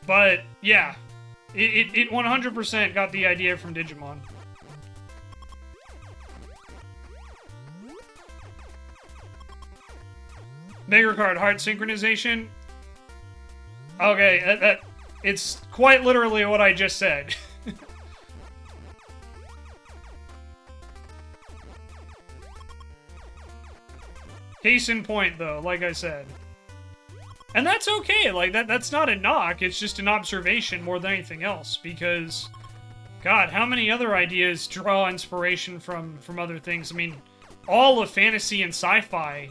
Speaker 1: But, yeah. It 100% got the idea from Digimon. Mega Card heart synchronization? Okay, it's quite literally what I just said. Case in point, though, like I said. And that's okay, like, that's not a knock, it's just an observation more than anything else, because, God, how many other ideas draw inspiration from other things? I mean, all of fantasy and sci-fi.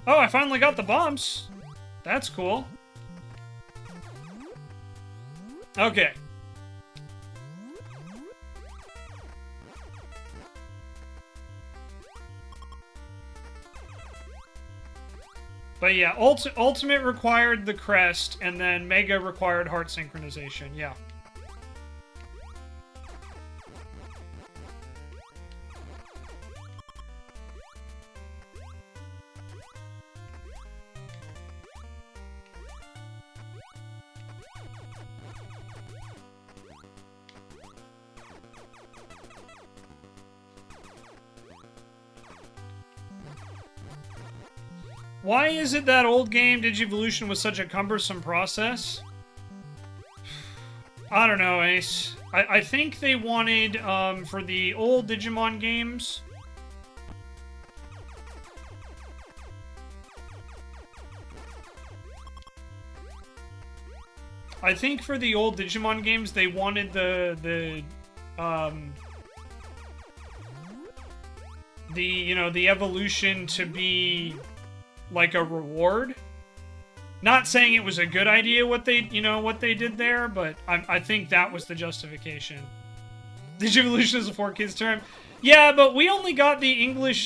Speaker 1: Oh, I finally got the bombs. That's cool. Okay. But yeah, Ultimate required the crest, and then Mega required heart synchronization, yeah. Why is it that old game Digivolution was such a cumbersome process? I don't know, Ace. I think they wanted, for the old Digimon games... I think for the old Digimon games, they wanted the evolution to be like a reward. Not saying it was a good idea what they did there, but I think that was the justification. Digivolution is a 4Kids term. Yeah, but we only got the English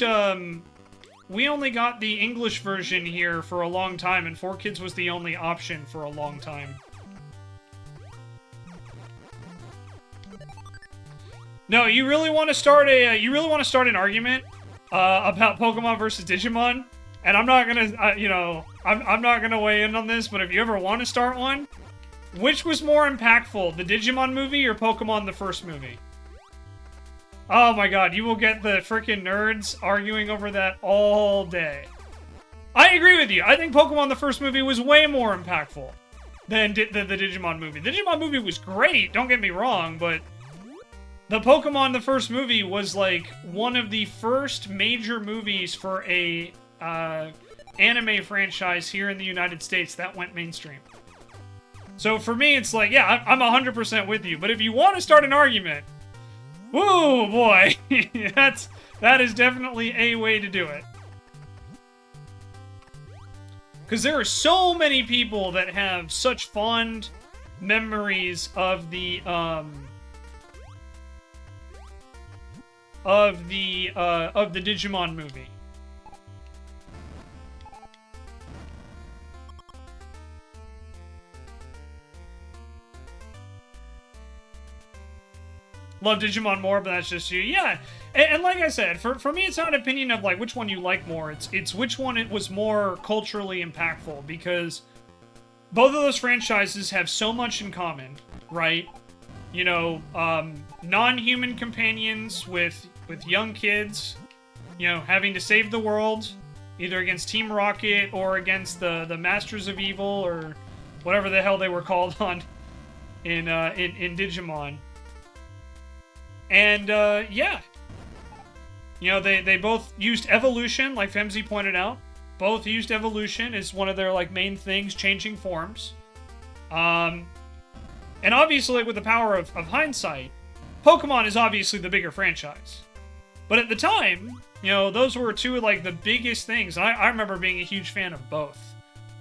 Speaker 1: version here for a long time, and 4Kids was the only option for a long time. No, you really want to start an argument about Pokemon versus Digimon? And I'm not gonna, I'm not gonna weigh in on this, but if you ever want to start one, which was more impactful, the Digimon movie or Pokemon the first movie? Oh my god, you will get the freaking nerds arguing over that all day. I agree with you. I think Pokemon the first movie was way more impactful than the Digimon movie. The Digimon movie was great, don't get me wrong, but the Pokemon the first movie was like one of the first major movies for a anime franchise here in the United States that went mainstream. So for me, it's like, yeah, I'm 100% with you. But if you want to start an argument, woo, boy, that is definitely a way to do it. Because there are so many people that have such fond memories of the Digimon movie. Love Digimon more, but that's just you. Yeah, and like I said, for me, it's not an opinion of like which one you like more. It's which one it was more culturally impactful, because both of those franchises have so much in common, right? You know, non-human companions with young kids, you know, having to save the world, either against Team Rocket or against the Masters of Evil or whatever the hell they were called on in Digimon. And, yeah. You know, they both used evolution, like Femzy pointed out. Both used evolution as one of their, like, main things, changing forms. And obviously, with the power of hindsight, Pokemon is obviously the bigger franchise. But at the time, you know, those were two of, like, the biggest things. I remember being a huge fan of both.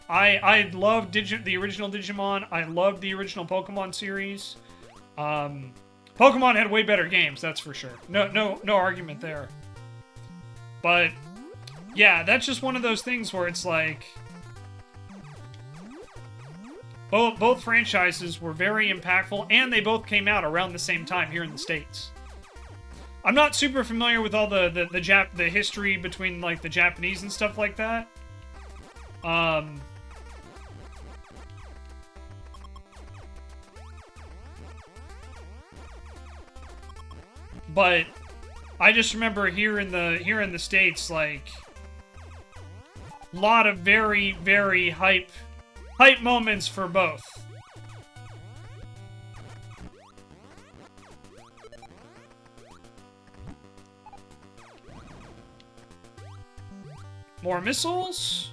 Speaker 1: I loved the original Digimon. I loved the original Pokemon series. Pokemon had way better games, that's for sure. No argument there. But yeah, that's just one of those things where it's like both franchises were very impactful, and they both came out around the same time here in the States. I'm not super familiar with all the history between like the Japanese and stuff like that. But I just remember here in the States, like, a lot of very, very hype moments for both. More missiles?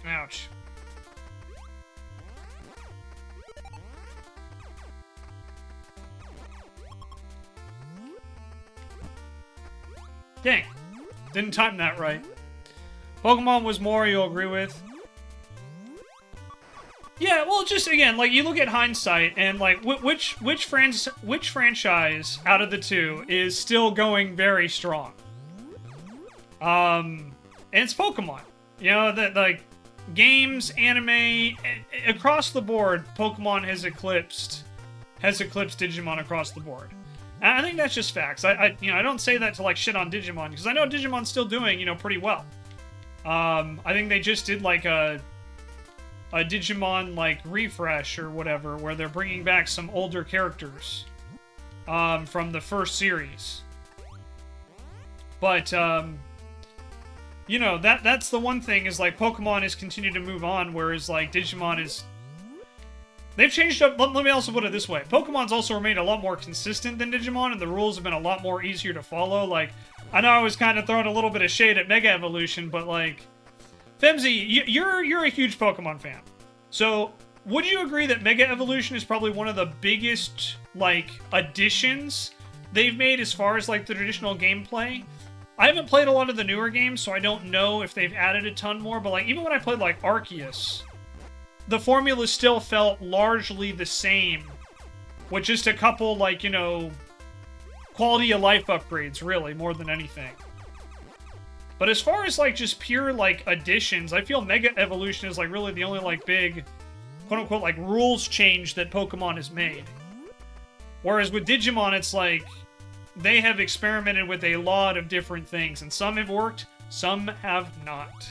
Speaker 1: Ouch. Dang. Didn't time that right. Pokemon was more, you'll agree with. Yeah, well, just again, like, you look at hindsight, and like, which franchise out of the two is still going very strong? And it's Pokemon. You know, that, like, games, anime, across the board, Pokemon has eclipsed Digimon across the board. And I think that's just facts. I don't say that to like shit on Digimon, because I know Digimon's still doing, you know, pretty well. I think they just did like a Digimon like refresh or whatever, where they're bringing back some older characters from the first series. But you know, that's the one thing, is like Pokemon has continued to move on, whereas like Digimon is... They've changed up... Let me also put it this way. Pokemon's also remained a lot more consistent than Digimon, and the rules have been a lot more easier to follow. Like, I know I was kind of throwing a little bit of shade at Mega Evolution, but like... Femzy, you're a huge Pokemon fan. So, would you agree that Mega Evolution is probably one of the biggest, like, additions they've made as far as, like, the traditional gameplay? I haven't played a lot of the newer games, so I don't know if they've added a ton more, but, like, even when I played, like, Arceus, the formula still felt largely the same, with just a couple, like, you know, quality of life upgrades, really, more than anything. But as far as, like, just pure, like, additions, I feel Mega Evolution is, like, really the only, like, big, quote-unquote, like, rules change that Pokemon has made. Whereas with Digimon, it's like, they have experimented with a lot of different things, and some have worked, some have not.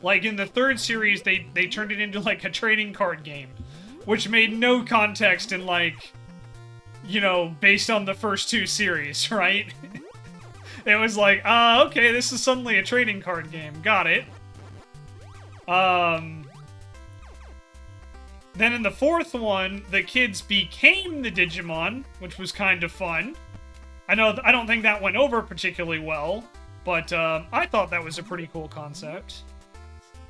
Speaker 1: Like, in the third series, they turned it into, like, a trading card game, which made no context in, like, you know, based on the first two series, right? It was like, okay, this is suddenly a trading card game. Got it. Then in the fourth one, the kids became the Digimon, which was kind of fun. I don't think that went over particularly well, but I thought that was a pretty cool concept.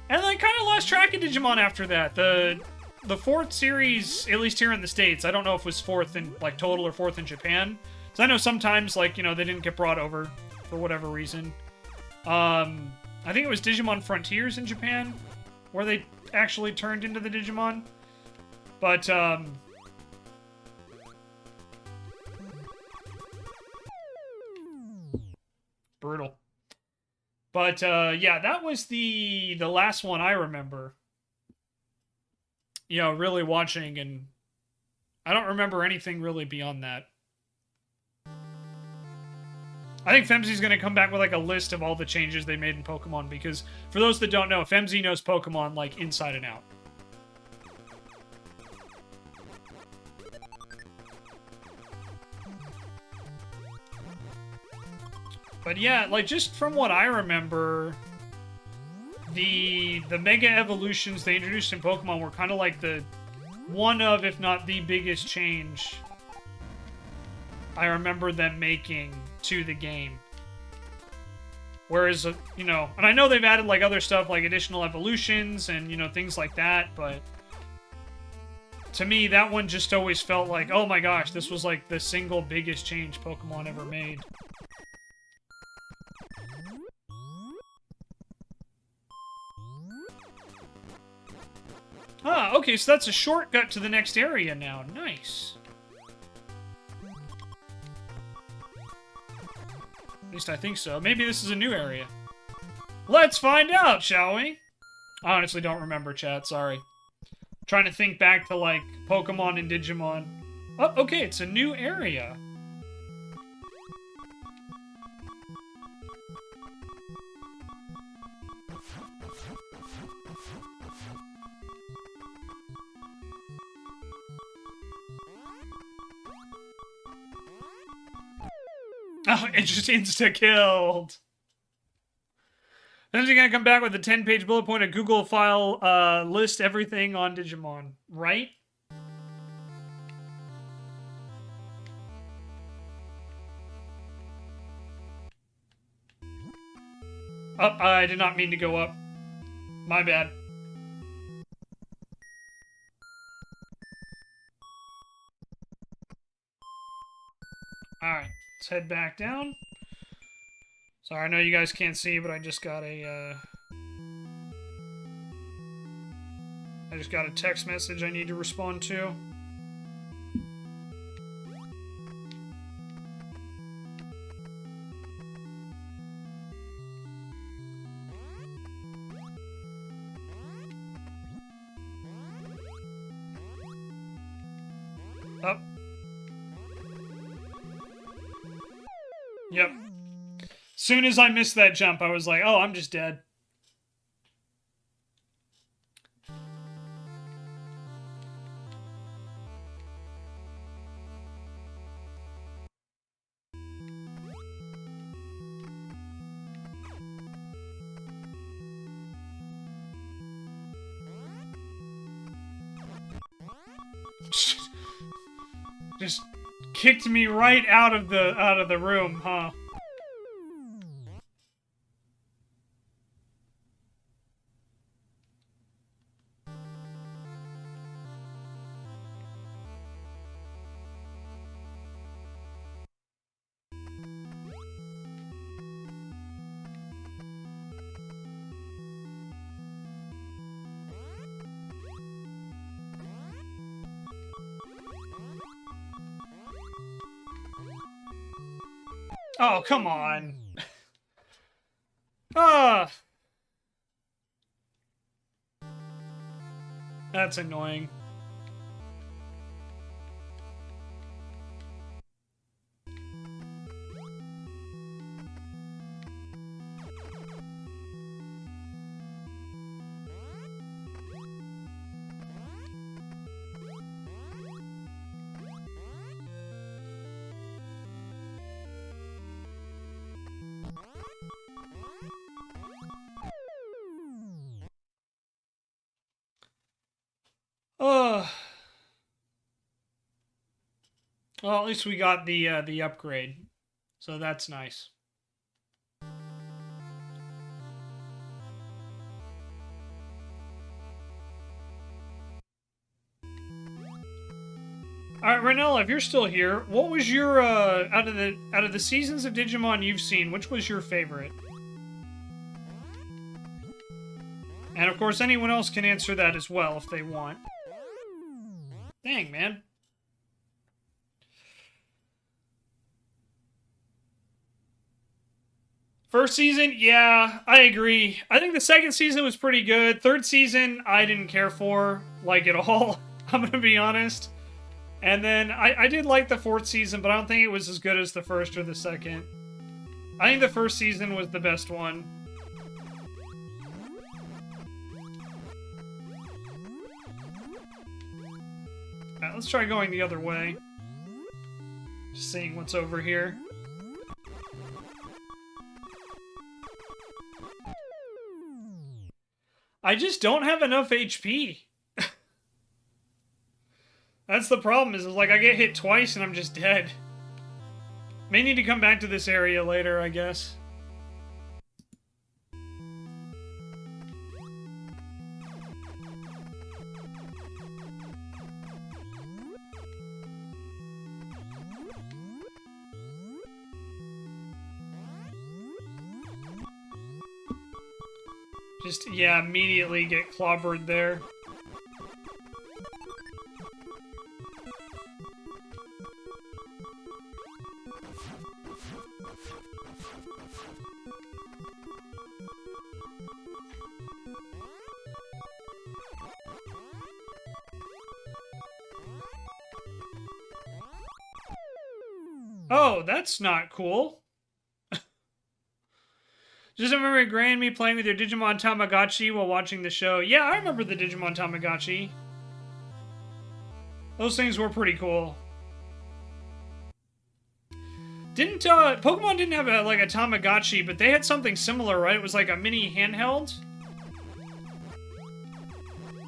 Speaker 1: And then I kind of lost track of Digimon after that. The fourth series, at least here in the States, I don't know if it was fourth in, like, total or fourth in Japan. So I know sometimes, like, you know, they didn't get brought over for whatever reason. I think it was Digimon Frontiers in Japan, where they actually turned into the Digimon. But, brutal. But, yeah, that was the last one I remember. You know, really watching, and I don't remember anything really beyond that. I think Femzi's going to come back with, like, a list of all the changes they made in Pokemon, because, for those that don't know, Femzi knows Pokemon, like, inside and out. But yeah, like, just from what I remember, the Mega Evolutions they introduced in Pokemon were kind of like the one of, if not the biggest change I remember them making to the game. Whereas, you know, and I know they've added, like, other stuff, like additional evolutions and, you know, things like that, but to me, that one just always felt like, oh my gosh, this was, like, the single biggest change Pokemon ever made. Ah, okay, so that's a shortcut to the next area now. Nice. At least I think so. Maybe this is a new area. Let's find out, shall we? I honestly don't remember, chat. Sorry. Trying to think back to, like, Pokemon and Digimon. Oh, okay, it's a new area. Oh, it just insta-killed. Then you're gonna come back with a 10-page bullet point, a Google file, list everything on Digimon, right? Oh, I did not mean to go up. My bad. Alright, let's head back down. Sorry, I know you guys can't see, but I just got a text message I need to respond to. Up. Yep. Soon as I missed that jump, I was like, oh, I'm just dead. Just kicked me right out of the room, huh? Oh, come on. Ah. That's annoying. Oh, well, at least we got the upgrade, so that's nice. All right, Renella, if you're still here, what was your out of the seasons of Digimon you've seen, which was your favorite? And of course, anyone else can answer that as well if they want. Dang, man. First season, yeah, I agree. I think the second season was pretty good. Third season, I didn't care for, like, at all. I'm gonna be honest. And then I did like the fourth season, but I don't think it was as good as the first or the second. I think the first season was the best one. Alright, let's try going the other way. Just seeing what's over here. I just don't have enough HP. That's the problem, is like I get hit twice and I'm just dead. May need to come back to this area later, I guess. Just, yeah, immediately get clobbered there. Oh, that's not cool. Just remember Gray and me playing with your Digimon Tamagotchi while watching the show. Yeah, I remember the Digimon Tamagotchi. Those things were pretty cool. Didn't, Pokemon didn't have like a Tamagotchi, but they had something similar, right? It was like a mini handheld?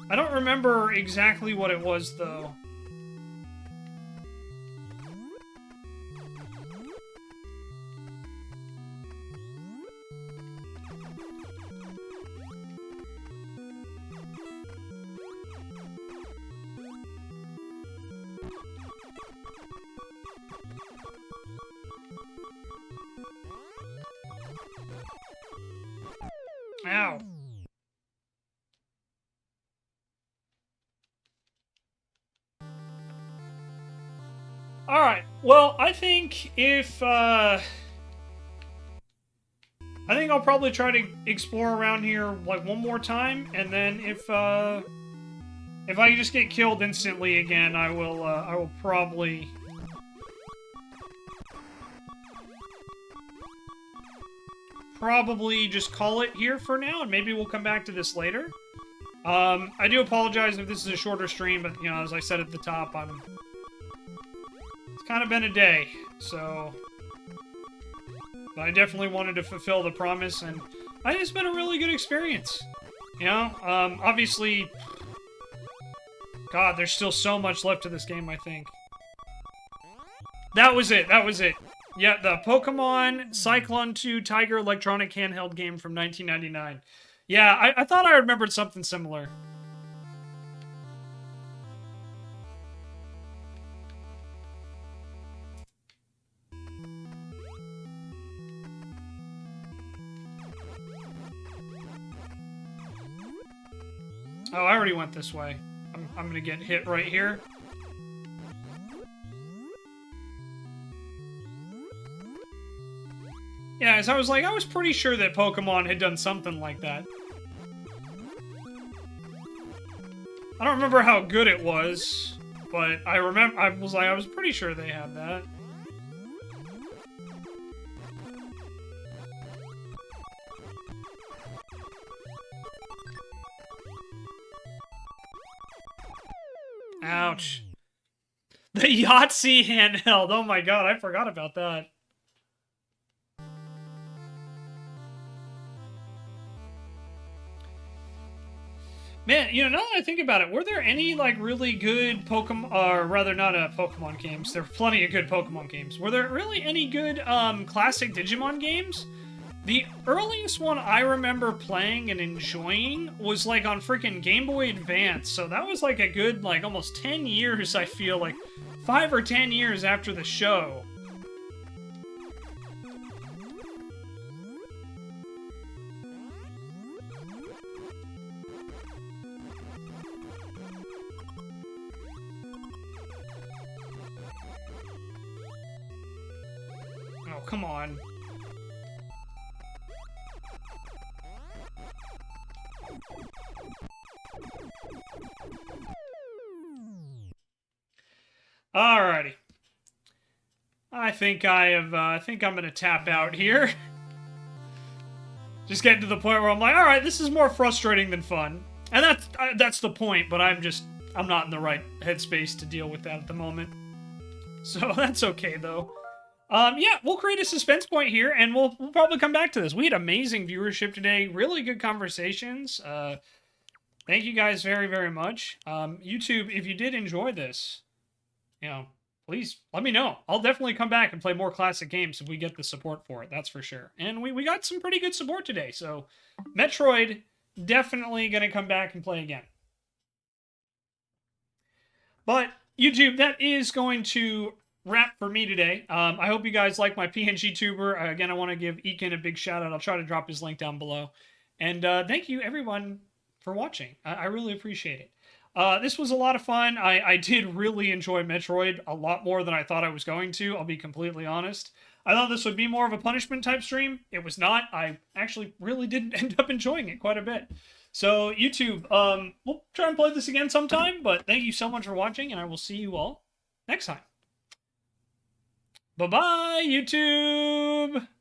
Speaker 1: I don't remember exactly what it was, though. Ow. Alright, well, I think if, I think I'll probably try to explore around here, like, one more time, and then if I just get killed instantly again, I will probably... just call it here for now, and maybe we'll come back to this later. I do apologize if this is a shorter stream, but, you know, as I said at the top, it's kind of been a day, so... But I definitely wanted to fulfill the promise, and I think it's been a really good experience. You know, obviously... God, there's still so much left to this game, I think. That was it, that was it. Yeah, the Pokemon Cyclone 2 Tiger Electronic Handheld game from 1999. Yeah, I thought I remembered something similar. Oh, I already went this way. I'm gonna get hit right here. Yeah, as I was like, I was pretty sure that Pokemon had done something like that. I don't remember how good it was, but I was pretty sure they had that. Ouch. The Yahtzee handheld. Oh my god, I forgot about that. Man, you know, now that I think about it, were there any, like, really good Pokemon, or rather not Pokemon games, there were plenty of good Pokemon games. Were there really any good, classic Digimon games? The earliest one I remember playing and enjoying was, like, on freaking Game Boy Advance, so that was, like, a good, like, almost 10 years, I feel, like, 5 or 10 years after the show. Oh, come on. Alrighty. I think I think I'm gonna tap out here. Just getting to the point where I'm like, alright, this is more frustrating than fun. And that's the point, but I'm not in the right headspace to deal with that at the moment. So that's okay, though. Yeah, we'll create a suspense point here, and we'll probably come back to this. We had amazing viewership today, really good conversations. Thank you guys very, very much. YouTube, if you did enjoy this, you know, please let me know. I'll definitely come back and play more classic games if we get the support for it, that's for sure. And we got some pretty good support today, so Metroid, definitely going to come back and play again. But, YouTube, that is going to wrap for me today. I hope you guys like my PNGTuber. Again, I want to give Ekin a big shout out. I'll try to drop his link down below. And thank you, everyone, for watching. I really appreciate it. This was a lot of fun. I did really enjoy Metroid a lot more than I thought I was going to, I'll be completely honest. I thought this would be more of a punishment type stream. It was not. I actually really did end up enjoying it quite a bit. So, YouTube, we'll try and play this again sometime, but thank you so much for watching, and I will see you all next time. Bye-bye, YouTube!